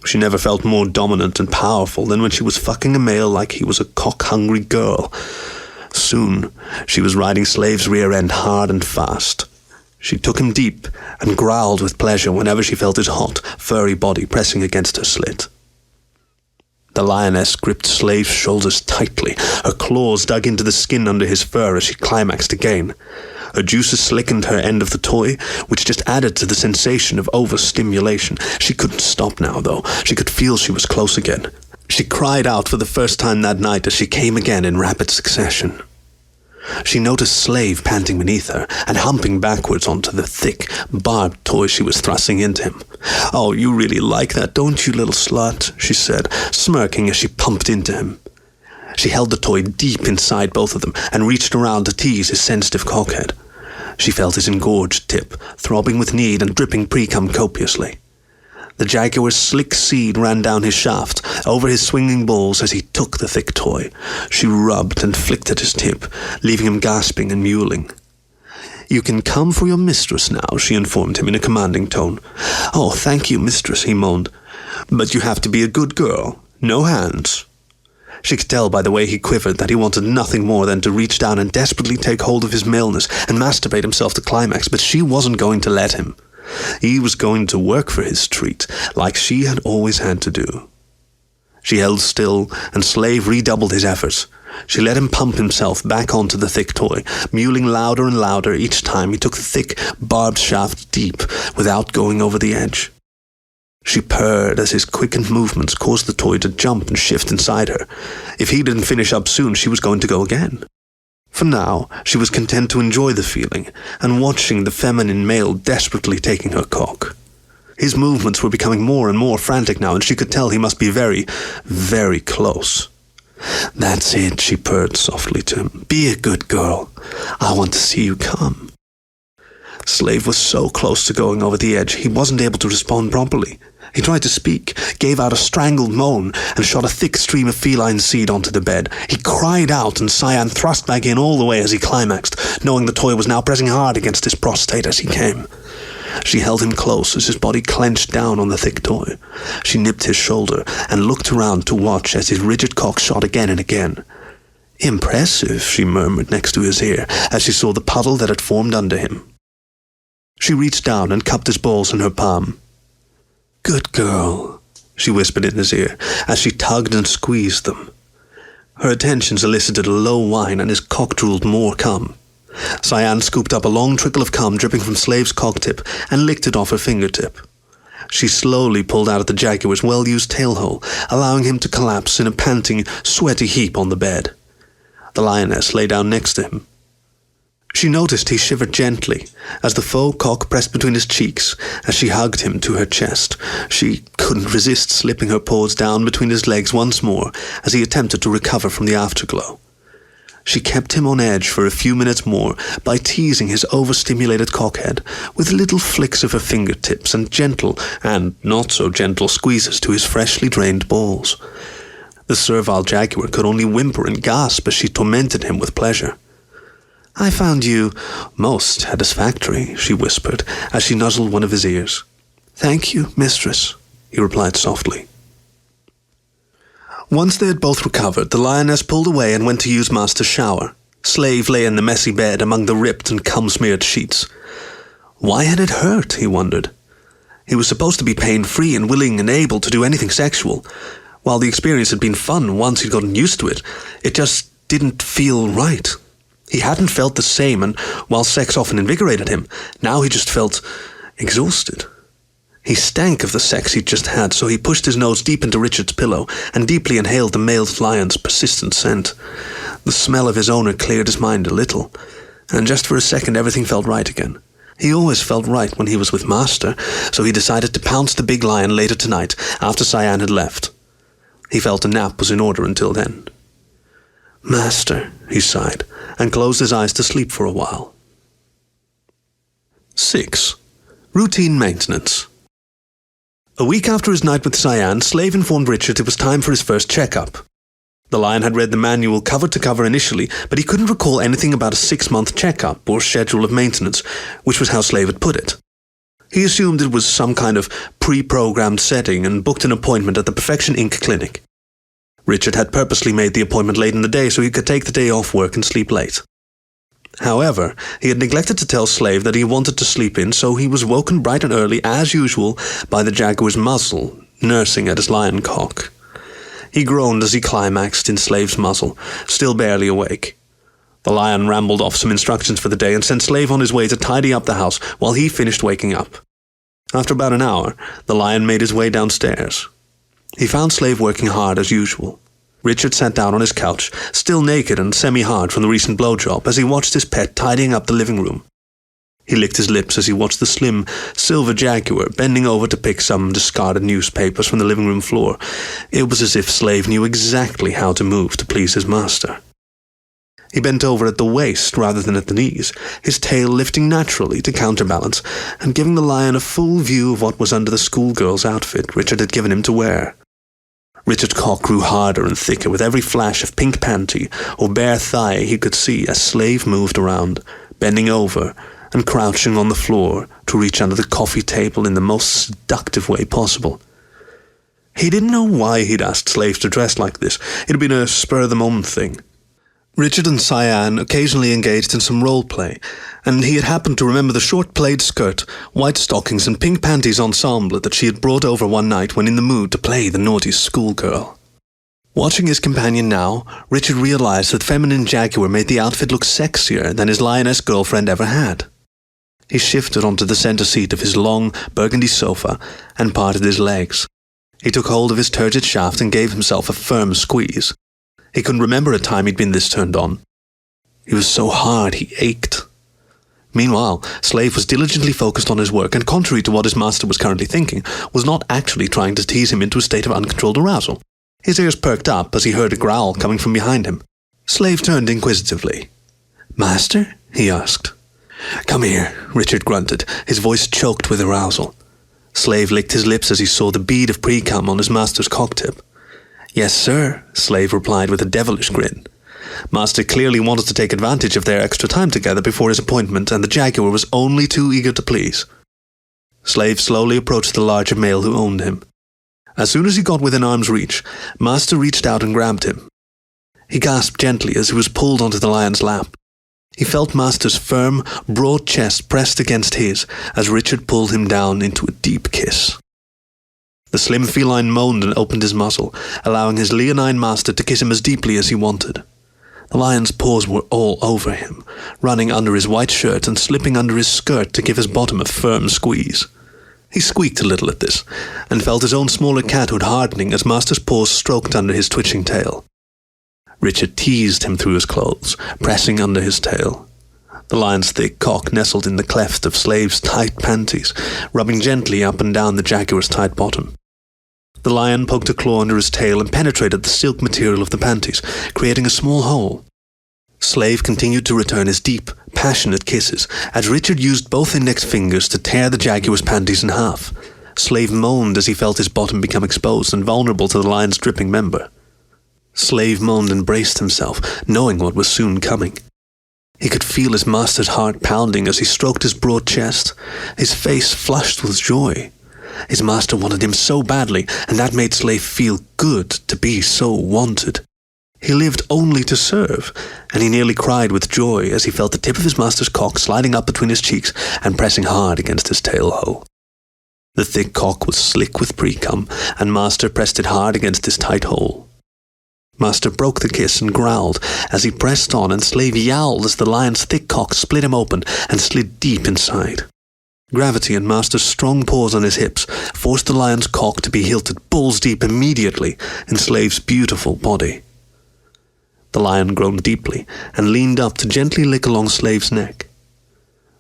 She never felt more dominant and powerful than when she was fucking a male like he was a cock-hungry girl. Soon, she was riding Slave's rear end hard and fast. She took him deep and growled with pleasure whenever she felt his hot, furry body pressing against her slit. The lioness gripped Slave's shoulders tightly. Her claws dug into the skin under his fur as she climaxed again. Her juices slickened her end of the toy, which just added to the sensation of overstimulation. She couldn't stop now, though. She could feel she was close again. She cried out for the first time that night as she came again in rapid succession. She noticed Slave panting beneath her and humping backwards onto the thick, barbed toy she was thrusting into him. "Oh, you really like that, don't you, little slut?" she said, smirking as she pumped into him. She held the toy deep inside both of them and reached around to tease his sensitive cockhead. She felt his engorged tip, throbbing with need and dripping pre-cum copiously. The jaguar's slick seed ran down his shaft, over his swinging balls as he took the thick toy. She rubbed and flicked at his tip, leaving him gasping and mewling. "You can come for your mistress now," she informed him in a commanding tone. "Oh, thank you, mistress," he moaned. "But you have to be a good girl. No hands." She could tell by the way he quivered that he wanted nothing more than to reach down and desperately take hold of his maleness and masturbate himself to climax, but she wasn't going to let him. He was going to work for his treat, like she had always had to do. She held still, and Slave redoubled his efforts. She let him pump himself back onto the thick toy, mewling louder and louder each time he took the thick, barbed shaft deep, without going over the edge. She purred as his quickened movements caused the toy to jump and shift inside her. If he didn't finish up soon, she was going to go again. For now, she was content to enjoy the feeling and watching the feminine male desperately taking her cock. His movements were becoming more and more frantic now, and she could tell he must be very, very close. "That's it," she purred softly to him. "Be a good girl. I want to see you come." Slave was so close to going over the edge, he wasn't able to respond properly. He tried to speak, gave out a strangled moan, and shot a thick stream of feline seed onto the bed. He cried out, and Cyan thrust back in all the way as he climaxed, knowing the toy was now pressing hard against his prostate as he came. She held him close as his body clenched down on the thick toy. She nipped his shoulder and looked around to watch as his rigid cock shot again and again. "Impressive," she murmured next to his ear as she saw the puddle that had formed under him. She reached down and cupped his balls in her palm. "Good girl," she whispered in his ear as she tugged and squeezed them. Her attentions elicited a low whine and his cock drooled more cum. Cyan scooped up a long trickle of cum dripping from Slave's cock tip and licked it off her fingertip. She slowly pulled out of the jaguar's well-used tailhole, allowing him to collapse in a panting, sweaty heap on the bed. The lioness lay down next to him. She noticed he shivered gently as the faux cock pressed between his cheeks as she hugged him to her chest. She couldn't resist slipping her paws down between his legs once more as he attempted to recover from the afterglow. She kept him on edge for a few minutes more by teasing his overstimulated cockhead with little flicks of her fingertips and gentle and not-so-gentle squeezes to his freshly drained balls. The servile jaguar could only whimper and gasp as she tormented him with pleasure. "I found you most satisfactory," she whispered as she nuzzled one of his ears. "Thank you, mistress," he replied softly. Once they had both recovered, the lioness pulled away and went to use Master's shower. Slave lay in the messy bed among the ripped and cum-smeared sheets. Why had it hurt, he wondered. He was supposed to be pain-free and willing and able to do anything sexual. While the experience had been fun once he'd gotten used to it, it just didn't feel right. He hadn't felt the same, and while sex often invigorated him, now he just felt exhausted. He stank of the sex he'd just had, so he pushed his nose deep into Richard's pillow and deeply inhaled the male lion's persistent scent. The smell of his owner cleared his mind a little, and just for a second everything felt right again. He always felt right when he was with Master, so he decided to pounce the big lion later tonight after Cyan had left. He felt a nap was in order until then. "Master," he sighed, and closed his eyes to sleep for a while. 6. Routine maintenance. A week after his night with Cyan, Slave informed Richard it was time for his first checkup. The lion had read the manual cover to cover initially, but he couldn't recall anything about a 6-month checkup or schedule of maintenance, which was how Slave had put it. He assumed it was some kind of pre-programmed setting and booked an appointment at the Perfection Inc. clinic. Richard had purposely made the appointment late in the day so he could take the day off work and sleep late. However, he had neglected to tell Slave that he wanted to sleep in, so he was woken bright and early, as usual, by the jaguar's muzzle, nursing at his lion cock. He groaned as he climaxed in Slave's muzzle, still barely awake. The lion rambled off some instructions for the day and sent Slave on his way to tidy up the house while he finished waking up. After about an hour, the lion made his way downstairs. He found Slave working hard as usual. Richard sat down on his couch, still naked and semi-hard from the recent blowjob, as he watched his pet tidying up the living room. He licked his lips as he watched the slim, silver jaguar bending over to pick some discarded newspapers from the living room floor. It was as if Slave knew exactly how to move to please his master. He bent over at the waist rather than at the knees, his tail lifting naturally to counterbalance, and giving the lion a full view of what was under the schoolgirl's outfit Richard had given him to wear. Richard's cock grew harder and thicker with every flash of pink panty or bare thigh he could see as Slave moved around, bending over and crouching on the floor to reach under the coffee table in the most seductive way possible. He didn't know why he'd asked Slave to dress like this. It had been a spur-of-the-moment thing. Richard and Cyan occasionally engaged in some role-play, and he had happened to remember the short plaid skirt, white stockings and pink panties ensemble that she had brought over one night when in the mood to play the naughty schoolgirl. Watching his companion now, Richard realized that feminine jaguar made the outfit look sexier than his lioness girlfriend ever had. He shifted onto the center seat of his long, burgundy sofa and parted his legs. He took hold of his turgid shaft and gave himself a firm squeeze. He couldn't remember a time he'd been this turned on. He was so hard he ached. Meanwhile, Slave was diligently focused on his work and, contrary to what his master was currently thinking, was not actually trying to tease him into a state of uncontrolled arousal. His ears perked up as he heard a growl coming from behind him. Slave turned inquisitively. "Master?" he asked. "Come here," Richard grunted, his voice choked with arousal. Slave licked his lips as he saw the bead of pre-cum on his master's cock-tip. "Yes, sir," Slave replied with a devilish grin. Master clearly wanted to take advantage of their extra time together before his appointment, and the jaguar was only too eager to please. Slave slowly approached the larger male who owned him. As soon as he got within arm's reach, Master reached out and grabbed him. He gasped gently as he was pulled onto the lion's lap. He felt Master's firm, broad chest pressed against his as Richard pulled him down into a deep kiss. The slim feline moaned and opened his muzzle, allowing his leonine master to kiss him as deeply as he wanted. The lion's paws were all over him, running under his white shirt and slipping under his skirt to give his bottom a firm squeeze. He squeaked a little at this, and felt his own smaller cathood hardening as Master's paws stroked under his twitching tail. Richard teased him through his clothes, pressing under his tail. The lion's thick cock nestled in the cleft of Slave's tight panties, rubbing gently up and down the jaguar's tight bottom. The lion poked a claw under his tail and penetrated the silk material of the panties, creating a small hole. Slave continued to return his deep, passionate kisses as Richard used both index fingers to tear the jaguar's panties in half. Slave moaned as he felt his bottom become exposed and vulnerable to the lion's dripping member. Slave moaned and braced himself, knowing what was soon coming. He could feel his master's heart pounding as he stroked his broad chest, his face flushed with joy. His master wanted him so badly, and that made Slave feel good to be so wanted. He lived only to serve, and he nearly cried with joy as he felt the tip of his master's cock sliding up between his cheeks and pressing hard against his tail hole. The thick cock was slick with pre-cum, and Master pressed it hard against his tight hole. Master broke the kiss and growled as he pressed on, and Slave yowled as the lion's thick cock split him open and slid deep inside. Gravity and Master's strong paws on his hips forced the lion's cock to be hilted balls deep immediately in Slave's beautiful body. The lion groaned deeply and leaned up to gently lick along Slave's neck.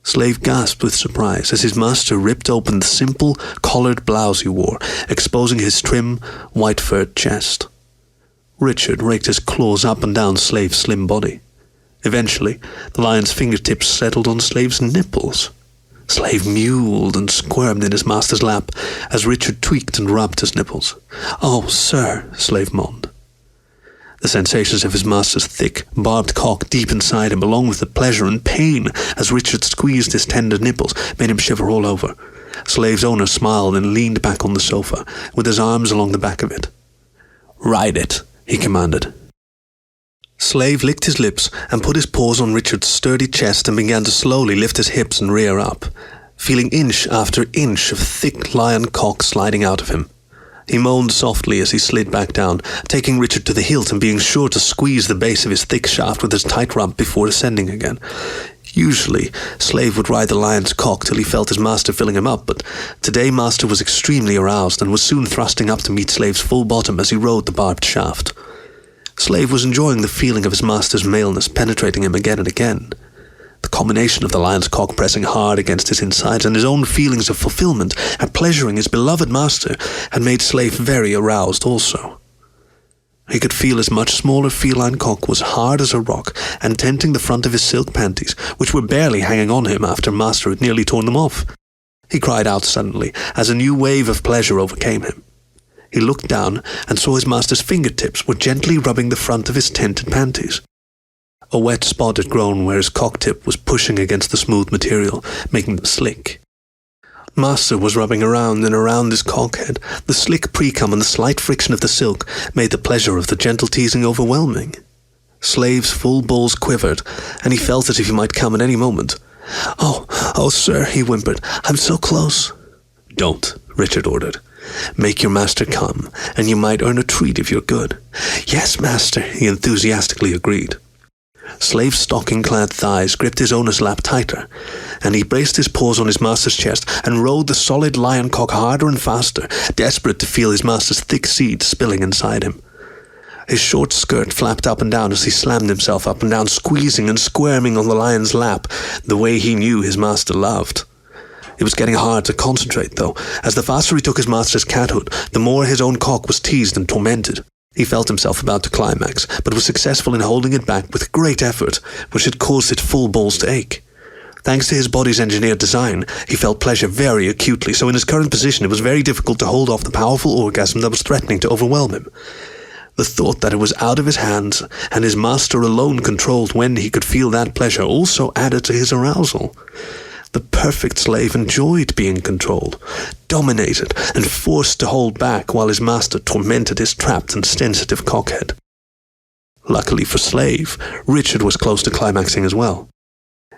Slave gasped with surprise as his master ripped open the simple, collared blouse he wore, exposing his trim, white-furred chest. Richard raked his claws up and down Slave's slim body. Eventually, the lion's fingertips settled on Slave's nipples. Slave mewled and squirmed in his master's lap as Richard tweaked and rubbed his nipples. "Oh, sir," Slave moaned. The sensations of his master's thick, barbed cock deep inside him, along with the pleasure and pain as Richard squeezed his tender nipples, made him shiver all over. Slave's owner smiled and leaned back on the sofa, with his arms along the back of it. "Ride it," he commanded. Slave licked his lips and put his paws on Richard's sturdy chest and began to slowly lift his hips and rear up, feeling inch after inch of thick lion cock sliding out of him. He moaned softly as he slid back down, taking Richard to the hilt and being sure to squeeze the base of his thick shaft with his tight rump before ascending again. Usually, Slave would ride the lion's cock till he felt his master filling him up, but today Master was extremely aroused and was soon thrusting up to meet Slave's full bottom as he rode the barbed shaft. Slave was enjoying the feeling of his master's maleness penetrating him again and again. The combination of the lion's cock pressing hard against his insides and his own feelings of fulfillment at pleasuring his beloved master had made Slave very aroused also. He could feel his much smaller feline cock was hard as a rock and tenting the front of his silk panties, which were barely hanging on him after Master had nearly torn them off. He cried out suddenly as a new wave of pleasure overcame him. He looked down and saw his master's fingertips were gently rubbing the front of his tented panties. A wet spot had grown where his cock-tip was pushing against the smooth material, making them slick. Master was rubbing around and around his cockhead. The slick pre-cum and the slight friction of the silk made the pleasure of the gentle teasing overwhelming. Slave's full balls quivered, and he felt as if he might come at any moment. Oh, sir," he whimpered, "I'm so close." "Don't," Richard ordered. "Make your master come, and you might earn a treat if you're good." "Yes, master," he enthusiastically agreed. Slave's stocking-clad thighs gripped his owner's lap tighter, and he braced his paws on his master's chest and rode the solid lion cock harder and faster, desperate to feel his master's thick seed spilling inside him. His short skirt flapped up and down as he slammed himself up and down, squeezing and squirming on the lion's lap, the way he knew his master loved. It was getting hard to concentrate, though, as the faster he took his master's cathood, the more his own cock was teased and tormented. He felt himself about to climax, but was successful in holding it back with great effort, which had caused its full balls to ache. Thanks to his body's engineered design, he felt pleasure very acutely, so in his current position it was very difficult to hold off the powerful orgasm that was threatening to overwhelm him. The thought that it was out of his hands, and his master alone controlled when he could feel that pleasure, also added to his arousal. The perfect slave enjoyed being controlled, dominated, and forced to hold back while his master tormented his trapped and sensitive cockhead. Luckily for Slave, Richard was close to climaxing as well.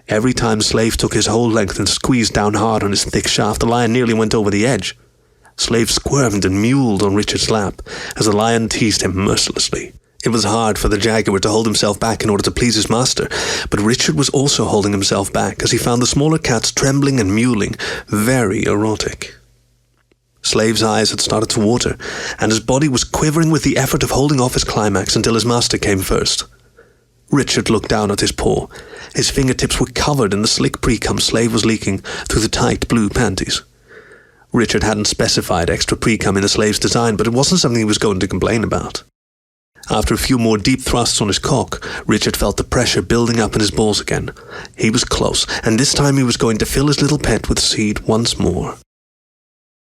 Every time Slave took his whole length and squeezed down hard on his thick shaft, the lion nearly went over the edge. Slave squirmed and mewled on Richard's lap as the lion teased him mercilessly. It was hard for the jaguar to hold himself back in order to please his master, but Richard was also holding himself back as he found the smaller cats trembling and mewling, very erotic. Slave's eyes had started to water, and his body was quivering with the effort of holding off his climax until his master came first. Richard looked down at his paw. His fingertips were covered in the slick pre-cum Slave was leaking through the tight blue panties. Richard hadn't specified extra pre-cum in the Slave's design, but it wasn't something he was going to complain about. After a few more deep thrusts on his cock, Richard felt the pressure building up in his balls again. He was close, and this time he was going to fill his little pet with seed once more.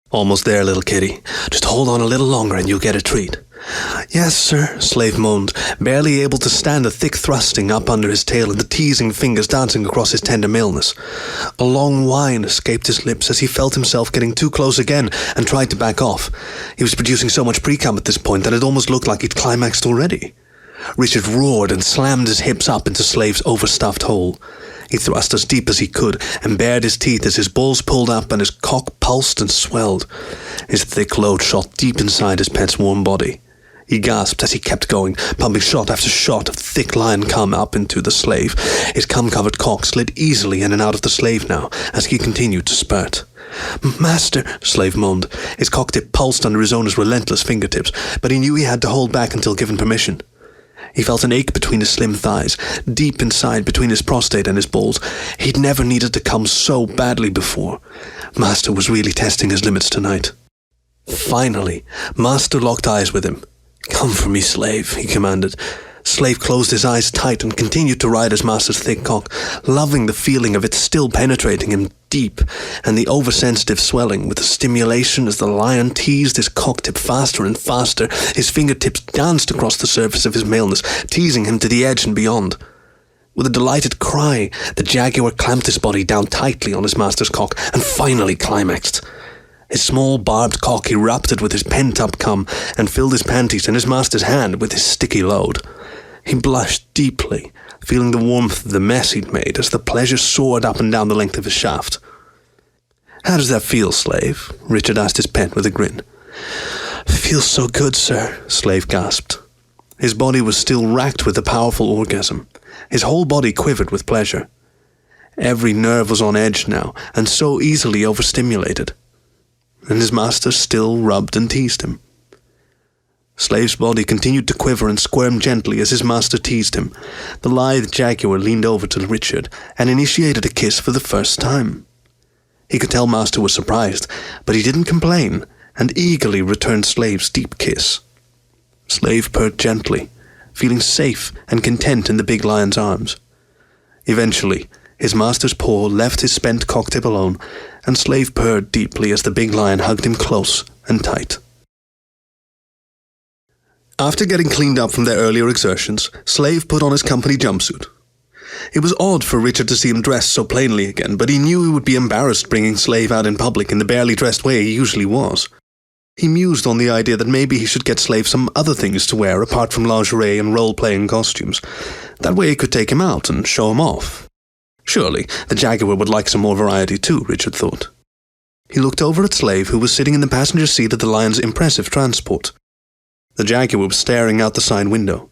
"Almost there, little kitty. Just hold on a little longer and you'll get a treat." "Yes, sir," Slave moaned, barely able to stand the thick thrusting up under his tail and the teasing fingers dancing across his tender maleness. A long whine escaped his lips as he felt himself getting too close again and tried to back off. He was producing so much pre-cum at this point that it almost looked like he'd climaxed already. Richard roared and slammed his hips up into Slave's overstuffed hole. He thrust as deep as he could and bared his teeth as his balls pulled up and his cock pulsed and swelled. His thick load shot deep inside his pet's warm body. He gasped as he kept going, pumping shot after shot of thick lion cum up into the Slave. His cum-covered cock slid easily in and out of the Slave now as he continued to spurt. "Master," Slave moaned. His cock tip pulsed under his owner's relentless fingertips, but he knew he had to hold back until given permission. He felt an ache between his slim thighs, deep inside between his prostate and his balls. He'd never needed to come so badly before. Master was really testing his limits tonight. Finally, Master locked eyes with him. "Come for me, Slave," he commanded. Slave closed his eyes tight and continued to ride his master's thick cock, loving the feeling of it still penetrating him deep, and the oversensitive swelling with the stimulation as the lion teased his cock tip faster and faster. His fingertips danced across the surface of his maleness, teasing him to the edge and beyond. With a delighted cry, the jaguar clamped his body down tightly on his master's cock and finally climaxed. His small barbed cock erupted with his pent-up cum and filled his panties and his master's hand with his sticky load. He blushed deeply, feeling the warmth of the mess he'd made as the pleasure soared up and down the length of his shaft. "How does that feel, Slave?" Richard asked his pet with a grin. "Feels so good, sir," Slave gasped. His body was still racked with a powerful orgasm. His whole body quivered with pleasure. Every nerve was on edge now, and so easily overstimulated. And his master still rubbed and teased him. Slave's body continued to quiver and squirm gently as his master teased him. The lithe jaguar leaned over to Richard and initiated a kiss for the first time. He could tell Master was surprised, but he didn't complain and eagerly returned Slave's deep kiss. Slave purred gently, feeling safe and content in the big lion's arms. Eventually, his master's paw left his spent cock-tip alone, and Slave purred deeply as the big lion hugged him close and tight. After getting cleaned up from their earlier exertions, Slave put on his company jumpsuit. It was odd for Richard to see him dressed so plainly again, but he knew he would be embarrassed bringing Slave out in public in the barely dressed way he usually was. He mused on the idea that maybe he should get Slave some other things to wear apart from lingerie and role-playing costumes. That way he could take him out and show him off. Surely, the jaguar would like some more variety too, Richard thought. He looked over at Slave, who was sitting in the passenger seat of the lion's impressive transport. The jaguar was staring out the side window.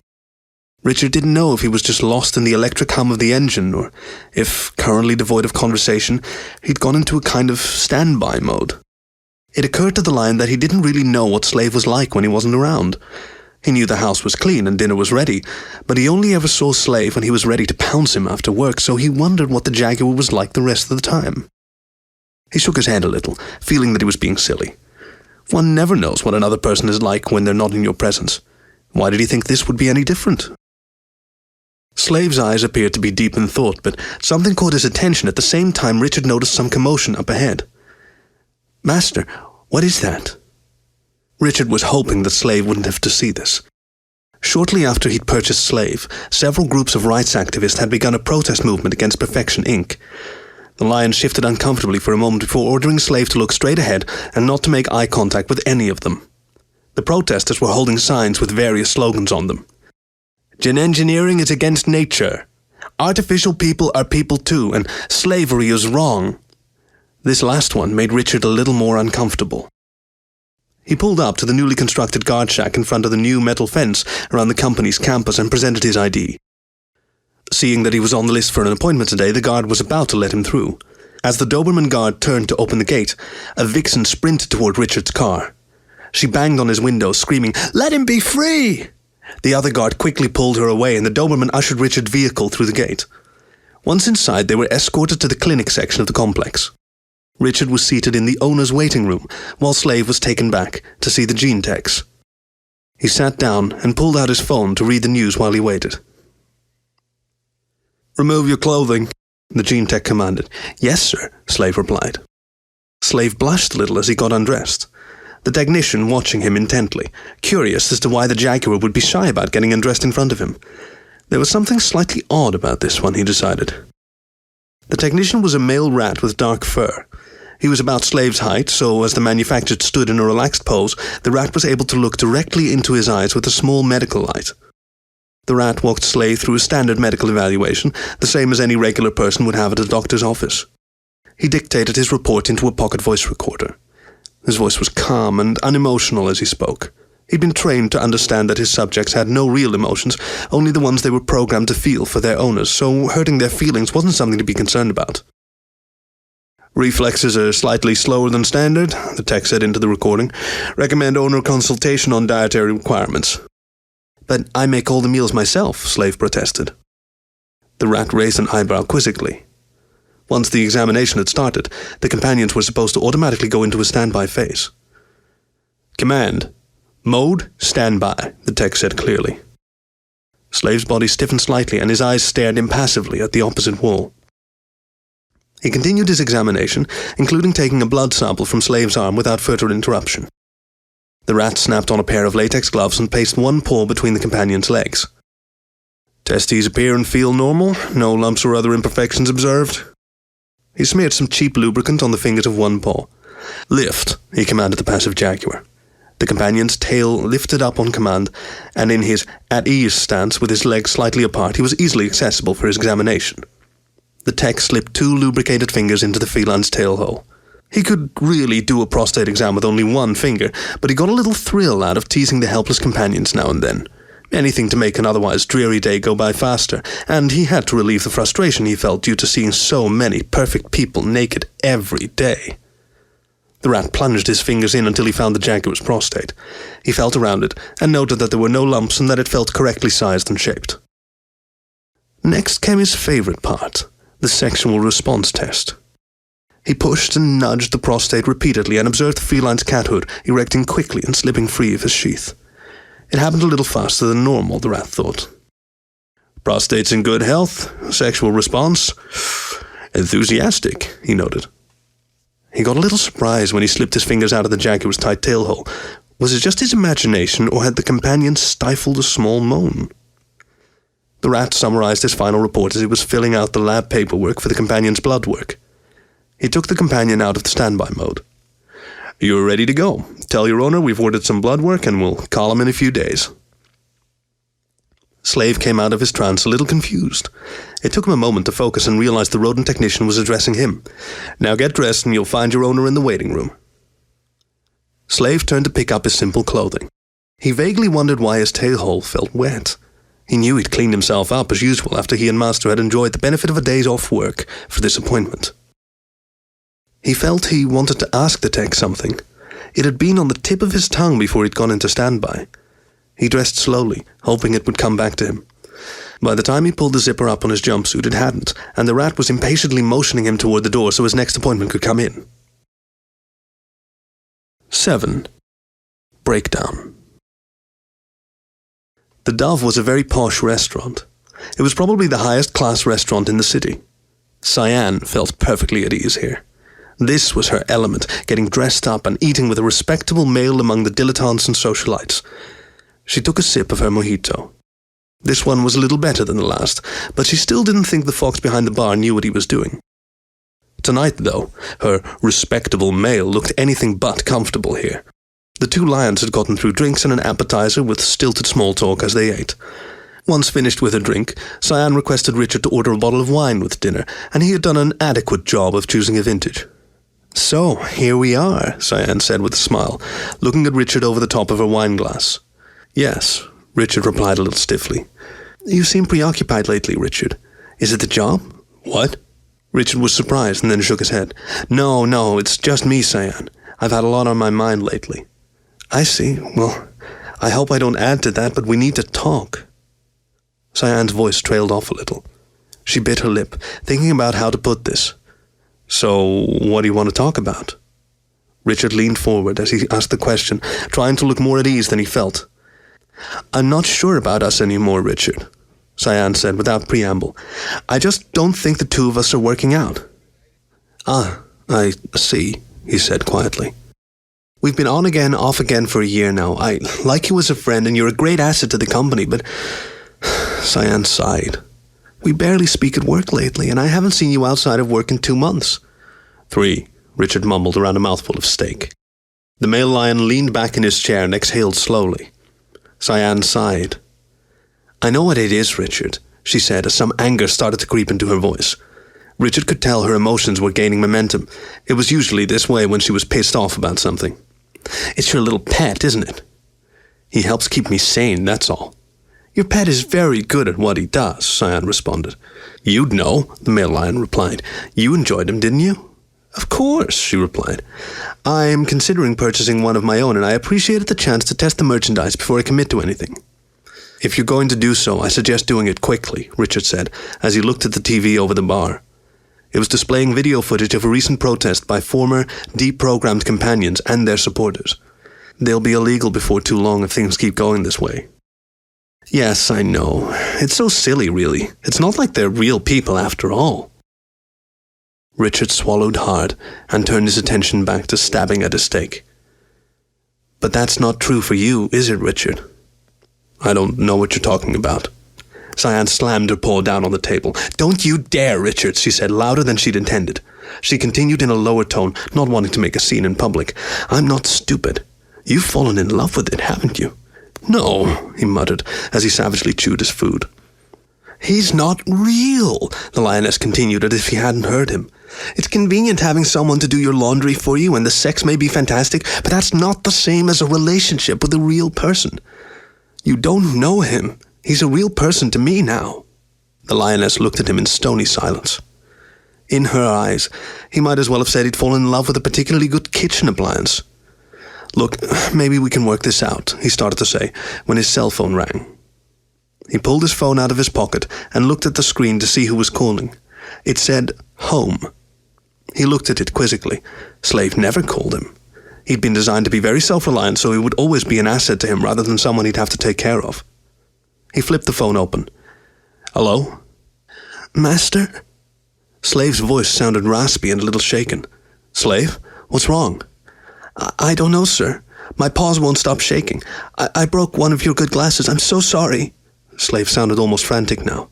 Richard didn't know if he was just lost in the electric hum of the engine, or if, currently devoid of conversation, he'd gone into a kind of standby mode. It occurred to the Lion that he didn't really know what Slave was like when he wasn't around. He knew the house was clean and dinner was ready, but he only ever saw Slave when he was ready to pounce him after work, so he wondered what the Jaguar was like the rest of the time. He shook his head a little, feeling that he was being silly. One never knows what another person is like when they're not in your presence. Why did he think this would be any different? Slave's eyes appeared to be deep in thought, but something caught his attention at the same time Richard noticed some commotion up ahead. "Master, what is that?" Richard was hoping that Slave wouldn't have to see this. Shortly after he'd purchased Slave, several groups of rights activists had begun a protest movement against Perfection Inc. The Lion shifted uncomfortably for a moment before ordering Slave to look straight ahead and not to make eye contact with any of them. The protesters were holding signs with various slogans on them. "Gen engineering is against nature. Artificial people are people too, and slavery is wrong." This last one made Richard a little more uncomfortable. He pulled up to the newly constructed guard shack in front of the new metal fence around the company's campus and presented his ID. Seeing that he was on the list for an appointment today, the guard was about to let him through. As the Doberman guard turned to open the gate, a vixen sprinted toward Richard's car. She banged on his window, screaming, "Let him be free!" The other guard quickly pulled her away, and the Doberman ushered Richard's vehicle through the gate. Once inside, they were escorted to the clinic section of the complex. Richard was seated in the owner's waiting room, while Slave was taken back to see the gene techs. He sat down and pulled out his phone to read the news while he waited. "Remove your clothing," the gene tech commanded. "Yes, sir," Slave replied. Slave blushed a little as he got undressed, the technician watching him intently, curious as to why the Jaguar would be shy about getting undressed in front of him. There was something slightly odd about this one, he decided. The technician was a male rat with dark fur. He was about Slave's height, so as the manufacturer stood in a relaxed pose, the rat was able to look directly into his eyes with a small medical light. The rat walked Slave through a standard medical evaluation, the same as any regular person would have at a doctor's office. He dictated his report into a pocket voice recorder. His voice was calm and unemotional as he spoke. He'd been trained to understand that his subjects had no real emotions, only the ones they were programmed to feel for their owners, so hurting their feelings wasn't something to be concerned about. "Reflexes are slightly slower than standard," the tech said into the recording. "Recommend owner consultation on dietary requirements." "But I make all the meals myself," Slave protested. The rat raised an eyebrow quizzically. Once the examination had started, the companions were supposed to automatically go into a standby phase. "Command. Mode, standby," the tech said clearly. Slave's body stiffened slightly and his eyes stared impassively at the opposite wall. He continued his examination, including taking a blood sample from Slave's arm without further interruption. The rat snapped on a pair of latex gloves and placed one paw between the companion's legs. "Testes appear and feel normal. No lumps or other imperfections observed." He smeared some cheap lubricant on the fingers of one paw. "Lift," he commanded the passive Jaguar. The companion's tail lifted up on command, and in his at-ease stance with his legs slightly apart, he was easily accessible for his examination. The tech slipped 2 lubricated fingers into the feline's tail hole. He could really do a prostate exam with only one finger, but he got a little thrill out of teasing the helpless companions now and then. Anything to make an otherwise dreary day go by faster, and he had to relieve the frustration he felt due to seeing so many perfect people naked every day. The rat plunged his fingers in until he found the Jaguar's prostate. He felt around it and noted that there were no lumps and that it felt correctly sized and shaped. Next came his favorite part, the sexual response test. He pushed and nudged the prostate repeatedly and observed the feline's cathood erecting quickly and slipping free of his sheath. It happened a little faster than normal, the rat thought. "Prostate's in good health. Sexual response enthusiastic," he noted. He got a little surprised when he slipped his fingers out of the Jaguar's tight tail hole. Was it just his imagination, or had the companion stifled a small moan? The rat summarized his final report as he was filling out the lab paperwork for the companion's blood work. He took the companion out of the standby mode. "You're ready to go. Tell your owner we've ordered some blood work and we'll call him in a few days." Slave came out of his trance a little confused. It took him a moment to focus and realize the rodent technician was addressing him. "Now get dressed and you'll find your owner in the waiting room." Slave turned to pick up his simple clothing. He vaguely wondered why his tail hole felt wet. He knew he'd cleaned himself up as usual after he and Master had enjoyed the benefit of a day's off work for this appointment. He felt he wanted to ask the tech something. It had been on the tip of his tongue before he'd gone into standby. He dressed slowly, hoping it would come back to him. By the time he pulled the zipper up on his jumpsuit, it hadn't, and the rat was impatiently motioning him toward the door so his next appointment could come in. 7. Breakdown. The Dove was a very posh restaurant. It was probably the highest class restaurant in the city. Cyan felt perfectly at ease here. This was her element, getting dressed up and eating with a respectable male among the dilettantes and socialites. She took a sip of her mojito. This one was a little better than the last, but she still didn't think the fox behind the bar knew what he was doing. Tonight, though, her respectable male looked anything but comfortable here. The two lions had gotten through drinks and an appetizer with stilted small talk as they ate. Once finished with her drink, Cyan requested Richard to order a bottle of wine with dinner, and he had done an adequate job of choosing a vintage. "So, here we are," Cyan said with a smile, looking at Richard over the top of her wine glass. "Yes," Richard replied a little stiffly. "You seem preoccupied lately, Richard. Is it the job?" "What?" Richard was surprised and then shook his head. No, it's just me, Cyan. I've had a lot on my mind lately." "I see. Well, I hope I don't add to that, but we need to talk." Cyan's voice trailed off a little. She bit her lip, thinking about how to put this. "So, what do you want to talk about?" Richard leaned forward as he asked the question, trying to look more at ease than he felt. "I'm not sure about us anymore, Richard," Cyan said without preamble. "I just don't think the two of us are working out." "Ah, I see," he said quietly. "We've been on again, off again for a year now. I like you as a friend and you're a great asset to the company, but..." Cyan sighed. "We barely speak at work lately, and I haven't seen you outside of work in 2 months. 3, Richard mumbled around a mouthful of steak. The male lion leaned back in his chair and exhaled slowly. Cyan sighed. "I know what it is, Richard," she said as some anger started to creep into her voice. Richard could tell her emotions were gaining momentum. It was usually this way when she was pissed off about something. "It's your little pet, isn't it?" "He helps keep me sane, that's all." "Your pet is very good at what he does," Cyan responded. "You'd know," the male lion replied. "You enjoyed him, didn't you?" "Of course," she replied. "I'm considering purchasing one of my own, and I appreciated the chance to test the merchandise before I commit to anything." "If you're going to do so, I suggest doing it quickly," Richard said, as he looked at the TV over the bar. It was displaying video footage of a recent protest by former, deprogrammed companions and their supporters. They'll be illegal before too long if things keep going this way. "Yes, I know. It's so silly, really. It's not like they're real people after all." Richard swallowed hard and turned his attention back to stabbing at his steak. "But that's not true for you, is it, Richard?" "I don't know what you're talking about." Cyan slammed her paw down on the table. "Don't you dare, Richard," she said, louder than she'd intended. She continued in a lower tone, not wanting to make a scene in public. "I'm not stupid. You've fallen in love with it, haven't you?" "No," he muttered, as he savagely chewed his food. "He's not real," the lioness continued as if he hadn't heard him. "It's convenient having someone to do your laundry for you, and the sex may be fantastic, but that's not the same as a relationship with a real person. You don't know him. He's a real person to me now." The lioness looked at him in stony silence. In her eyes, he might as well have said he'd fallen in love with a particularly good kitchen appliance. "Look, maybe we can work this out," he started to say, when his cell phone rang. He pulled his phone out of his pocket and looked at the screen to see who was calling. It said, "Home." He looked at it quizzically. Slave never called him. He'd been designed to be very self-reliant, so he would always be an asset to him rather than someone he'd have to take care of. He flipped the phone open. "Hello?" "Master?" Slave's voice sounded raspy and a little shaken. "Slave? What's wrong?" I don't know, sir. My paws won't stop shaking. I broke one of your good glasses. I'm so sorry." Slave sounded almost frantic now.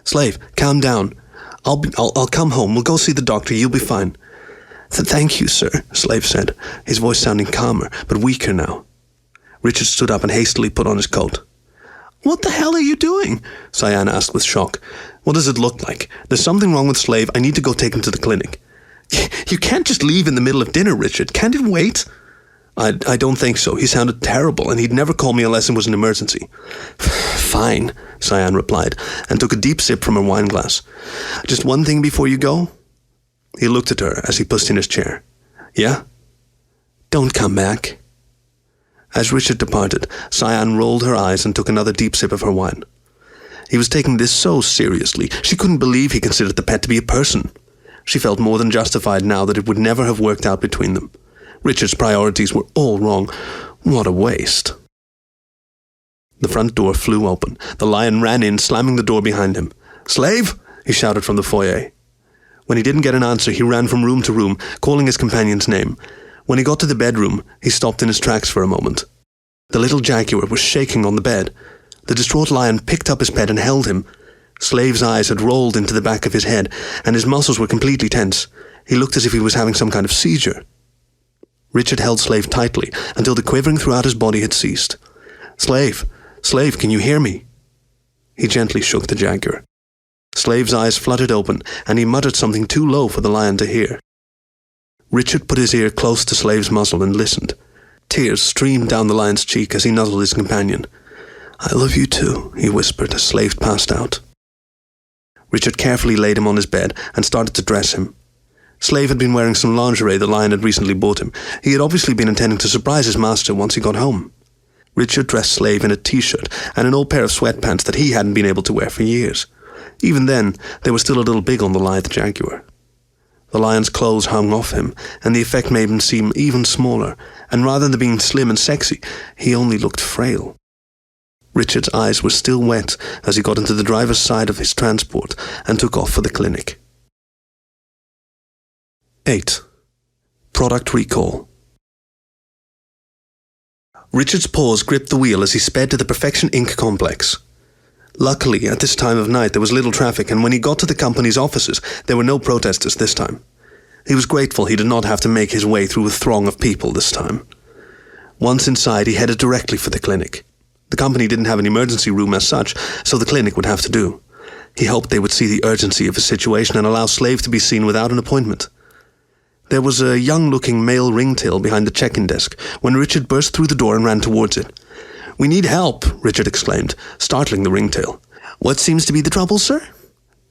"Slave, calm down. I'll come home. We'll go see the doctor. You'll be fine." Thank you, sir," Slave said, his voice sounding calmer, but weaker now. Richard stood up and hastily put on his coat. "What the hell are you doing?" Cyan asked with shock. "What does it look like? There's something wrong with Slave. I need to go take him to the clinic." "You can't just leave in the middle of dinner, Richard. Can't it wait?" I don't think so. He sounded terrible, and he'd never call me unless it was an emergency. Fine, Cyan replied, and took a deep sip from her wine glass. Just one thing before you go? He looked at her as he pushed in his chair. Yeah? Don't come back. As Richard departed, Cyan rolled her eyes and took another deep sip of her wine. He was taking this so seriously, she couldn't believe he considered the pet to be a person. She felt more than justified now that it would never have worked out between them. Richard's priorities were all wrong. What a waste. The front door flew open. The lion ran in, slamming the door behind him. "Slave!" he shouted from the foyer. When he didn't get an answer, he ran from room to room, calling his companion's name. When he got to the bedroom, he stopped in his tracks for a moment. The little jaguar was shaking on the bed. The distraught lion picked up his pet and held him. Slave's eyes had rolled into the back of his head, and his muscles were completely tense. He looked as if he was having some kind of seizure. Richard held Slave tightly until the quivering throughout his body had ceased. Slave, can you hear me?" He gently shook the jaguar. Slave's eyes fluttered open, and he muttered something too low for the lion to hear. Richard put his ear close to Slave's muzzle and listened. Tears streamed down the lion's cheek as he nuzzled his companion. "I love you too," he whispered as Slave passed out. Richard carefully laid him on his bed and started to dress him. Slave had been wearing some lingerie the lion had recently bought him. He had obviously been intending to surprise his master once he got home. Richard dressed Slave in a t-shirt and an old pair of sweatpants that he hadn't been able to wear for years. Even then, they were still a little big on the lithe jaguar. The lion's clothes hung off him, and the effect made him seem even smaller, and rather than being slim and sexy, he only looked frail. Richard's eyes were still wet as he got into the driver's side of his transport and took off for the clinic. 8. Product recall. Richard's paws gripped the wheel as he sped to the Perfection Inc. complex. Luckily, at this time of night there was little traffic, and when he got to the company's offices, there were no protesters this time. He was grateful he did not have to make his way through a throng of people this time. Once inside, he headed directly for the clinic. The company didn't have an emergency room as such, so the clinic would have to do. He hoped they would see the urgency of his situation and allow Slave to be seen without an appointment. There was a young-looking male ringtail behind the check-in desk when Richard burst through the door and ran towards it. "We need help," Richard exclaimed, startling the ringtail. "What seems to be the trouble, sir?"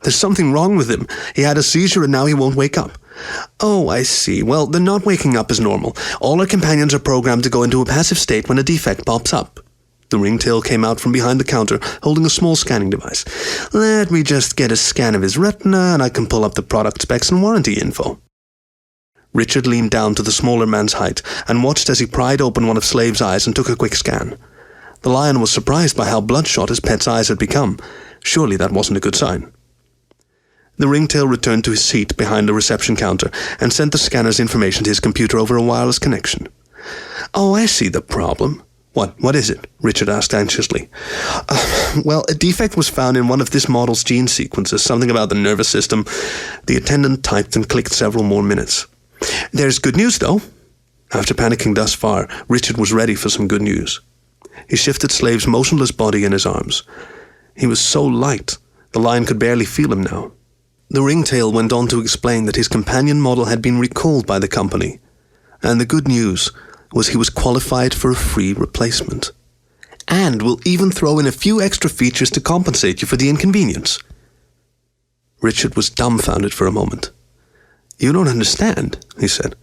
"There's something wrong with him. He had a seizure and now he won't wake up." "Oh, I see. Well, the not waking up is normal. All our companions are programmed to go into a passive state when a defect pops up." The ringtail came out from behind the counter, holding a small scanning device. "Let me just get a scan of his retina and I can pull up the product specs and warranty info." Richard leaned down to the smaller man's height and watched as he pried open one of Slave's eyes and took a quick scan. The lion was surprised by how bloodshot his pet's eyes had become. Surely that wasn't a good sign. The ringtail returned to his seat behind the reception counter and sent the scanner's information to his computer over a wireless connection. "Oh, I see the problem." What is it?" Richard asked anxiously. Well, a defect was found in one of this model's gene sequences, something about the nervous system." The attendant typed and clicked several more minutes. "There's good news, though." After panicking thus far, Richard was ready for some good news. He shifted Slave's motionless body in his arms. He was so light, the lion could barely feel him now. The ringtail went on to explain that his companion model had been recalled by the company, and the good news was he was qualified for a free replacement. "And we'll even throw in a few extra features to compensate you for the inconvenience." Richard was dumbfounded for a moment. "You don't understand," he said.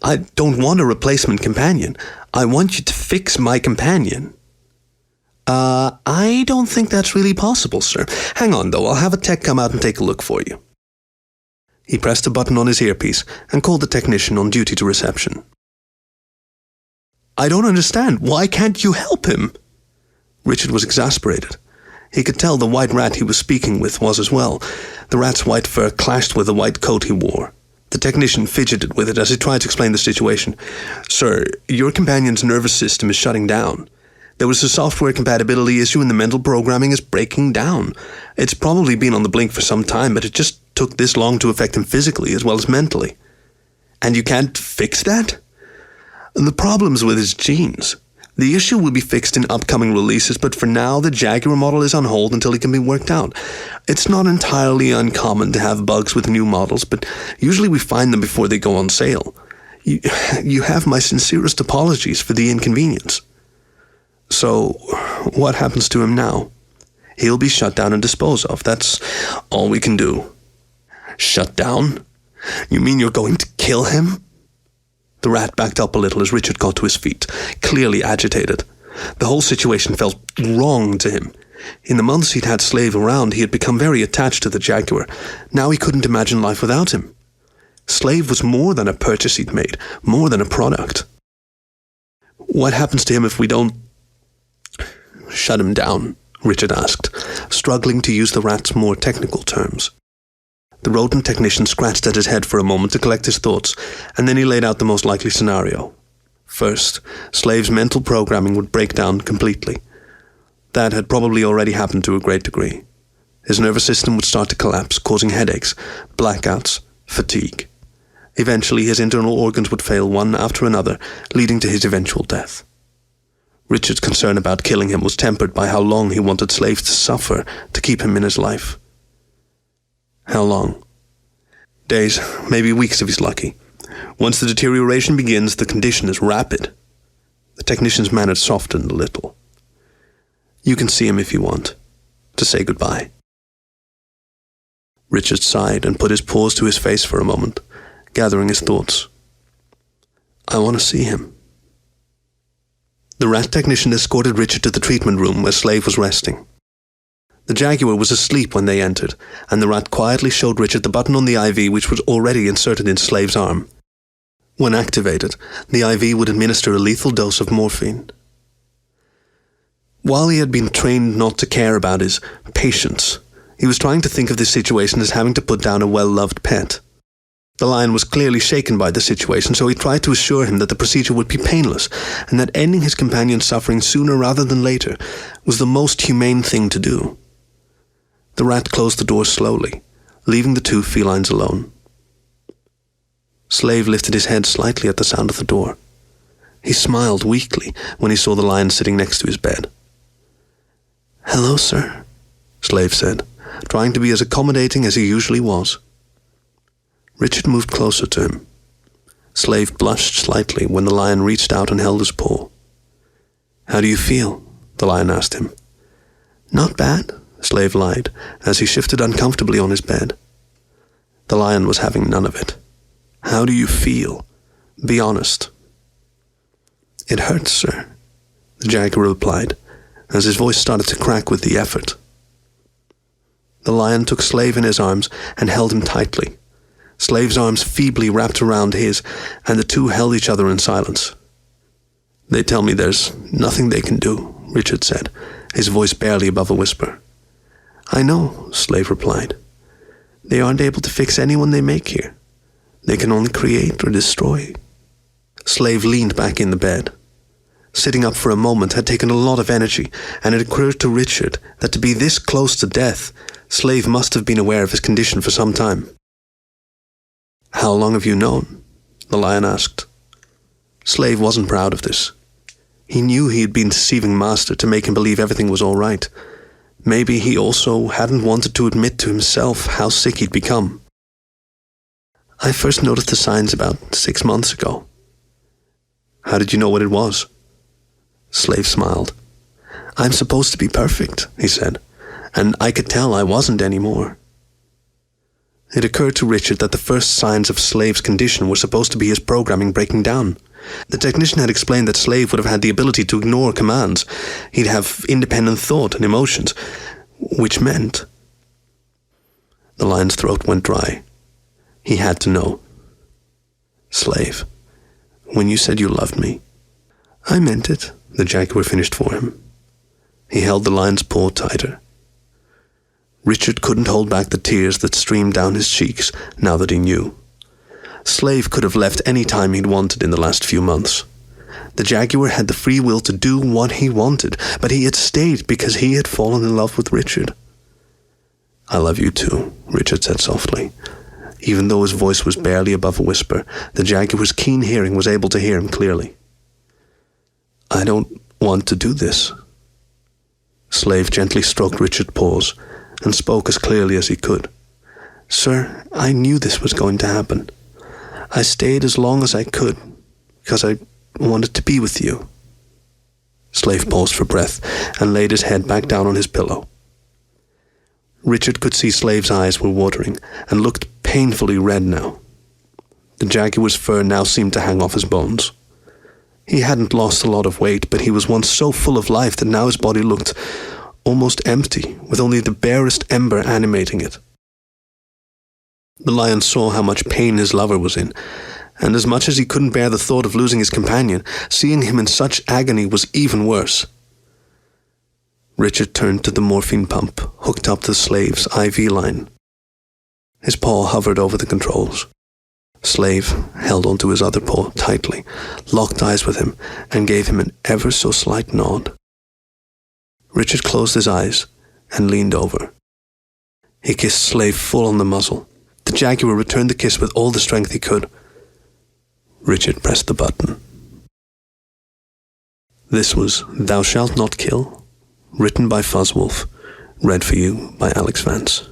"I don't want a replacement companion. I want you to fix my companion." I don't think that's really possible, sir. Hang on, though. I'll have a tech come out and take a look for you." He pressed a button on his earpiece and called the technician on duty to reception. "I don't understand. Why can't you help him?" Richard was exasperated. He could tell the white rat he was speaking with was as well. The rat's white fur clashed with the white coat he wore. The technician fidgeted with it as he tried to explain the situation. "Sir, your companion's nervous system is shutting down. There was a software compatibility issue and the mental programming is breaking down. It's probably been on the blink for some time, but it just took this long to affect him physically as well as mentally." "And you can't fix that?" "The problem's with his genes. The issue will be fixed in upcoming releases, but for now the Jaguar model is on hold until it can be worked out. It's not entirely uncommon to have bugs with new models, but usually we find them before they go on sale. You have my sincerest apologies for the inconvenience. So, what happens to him now? He'll be shut down and disposed of. That's all we can do. Shut down? You mean you're going to kill him? The rat backed up a little as Richard got to his feet, clearly agitated. The whole situation felt wrong to him. In the months he'd had Slave around, he had become very attached to the jaguar. Now he couldn't imagine life without him. Slave was more than a purchase he'd made, more than a product. What happens to him if we don't shut him down? Richard asked, struggling to use the rat's more technical terms. The rodent technician scratched at his head for a moment to collect his thoughts, and then he laid out the most likely scenario. First, Slave's mental programming would break down completely. That had probably already happened to a great degree. His nervous system would start to collapse, causing headaches, blackouts, fatigue. Eventually, his internal organs would fail one after another, leading to his eventual death. Richard's concern about killing him was tempered by how long he wanted Slave to suffer to keep him in his life. How long? Days, maybe weeks if he's lucky. Once the deterioration begins, the condition is rapid. The technician's manner softened a little. You can see him if you want, to say goodbye. Richard sighed and put his paws to his face for a moment, gathering his thoughts. I want to see him. The rat technician escorted Richard to the treatment room where Slave was resting. The jaguar was asleep when they entered, and the rat quietly showed Richard the button on the IV which was already inserted in Slave's arm. When activated, the IV would administer a lethal dose of morphine. While he had been trained not to care about his patients, he was trying to think of this situation as having to put down a well-loved pet. The lion was clearly shaken by the situation, so he tried to assure him that the procedure would be painless, and that ending his companion's suffering sooner rather than later was the most humane thing to do. The rat closed the door slowly, leaving the two felines alone. Slave lifted his head slightly at the sound of the door. He smiled weakly when he saw the lion sitting next to his bed. "Hello, sir," Slave said, trying to be as accommodating as he usually was. Richard moved closer to him. Slave blushed slightly when the lion reached out and held his paw. "How do you feel?" the lion asked him. "Not bad," Slave lied, as he shifted uncomfortably on his bed. The lion was having none of it. "How do you feel? Be honest." "It hurts, sir," the jaguar replied, as his voice started to crack with the effort. The lion took Slave in his arms and held him tightly. Slave's arms feebly wrapped around his, and the two held each other in silence. "They tell me there's nothing they can do," Richard said, his voice barely above a whisper. "I know," Slave replied. "They aren't able to fix anyone they make here. They can only create or destroy." Slave leaned back in the bed. Sitting up for a moment had taken a lot of energy, and it occurred to Richard that to be this close to death, Slave must have been aware of his condition for some time. "How long have you known?" the lion asked. Slave wasn't proud of this. He knew he had been deceiving Master to make him believe everything was all right. Maybe he also hadn't wanted to admit to himself how sick he'd become. "I first noticed the signs about 6 months ago." "How did you know what it was?" Slave smiled. "I'm supposed to be perfect," he said, "and I could tell I wasn't anymore." It occurred to Richard that the first signs of Slave's condition were supposed to be his programming breaking down. The technician had explained that Slave would have had the ability to ignore commands. He'd have independent thought and emotions, which meant... The lion's throat went dry. He had to know. "Slave, when you said you loved me..." "I meant it," the jaguar finished for him. He held the lion's paw tighter. Richard couldn't hold back the tears that streamed down his cheeks now that he knew. Slave could have left any time he'd wanted in the last few months. The jaguar had the free will to do what he wanted, but he had stayed because he had fallen in love with Richard. "I love you too," Richard said softly. Even though his voice was barely above a whisper, the jaguar's keen hearing was able to hear him clearly. "I don't want to do this." Slave gently stroked Richard's paws and spoke as clearly as he could. "Sir, I knew this was going to happen. I stayed as long as I could, because I wanted to be with you. Slave paused for breath and laid his head back down on his pillow. Richard could see Slave's eyes were watering and looked painfully red now. The jaguar's fur now seemed to hang off his bones. He hadn't lost a lot of weight, but he was once so full of life that now his body looked almost empty, with only the barest ember animating it. The lion saw how much pain his lover was in, and as much as he couldn't bear the thought of losing his companion, seeing him in such agony was even worse. Richard turned to the morphine pump, hooked up to the Slave's IV line. His paw hovered over the controls. Slave held onto his other paw tightly, locked eyes with him, and gave him an ever so slight nod. Richard closed his eyes and leaned over. He kissed Slave full on the muzzle. The jaguar returned the kiss with all the strength he could. Richard pressed the button. This was Thou Shalt Not Kill, written by FuzzWolf, read for you by Alex Vance.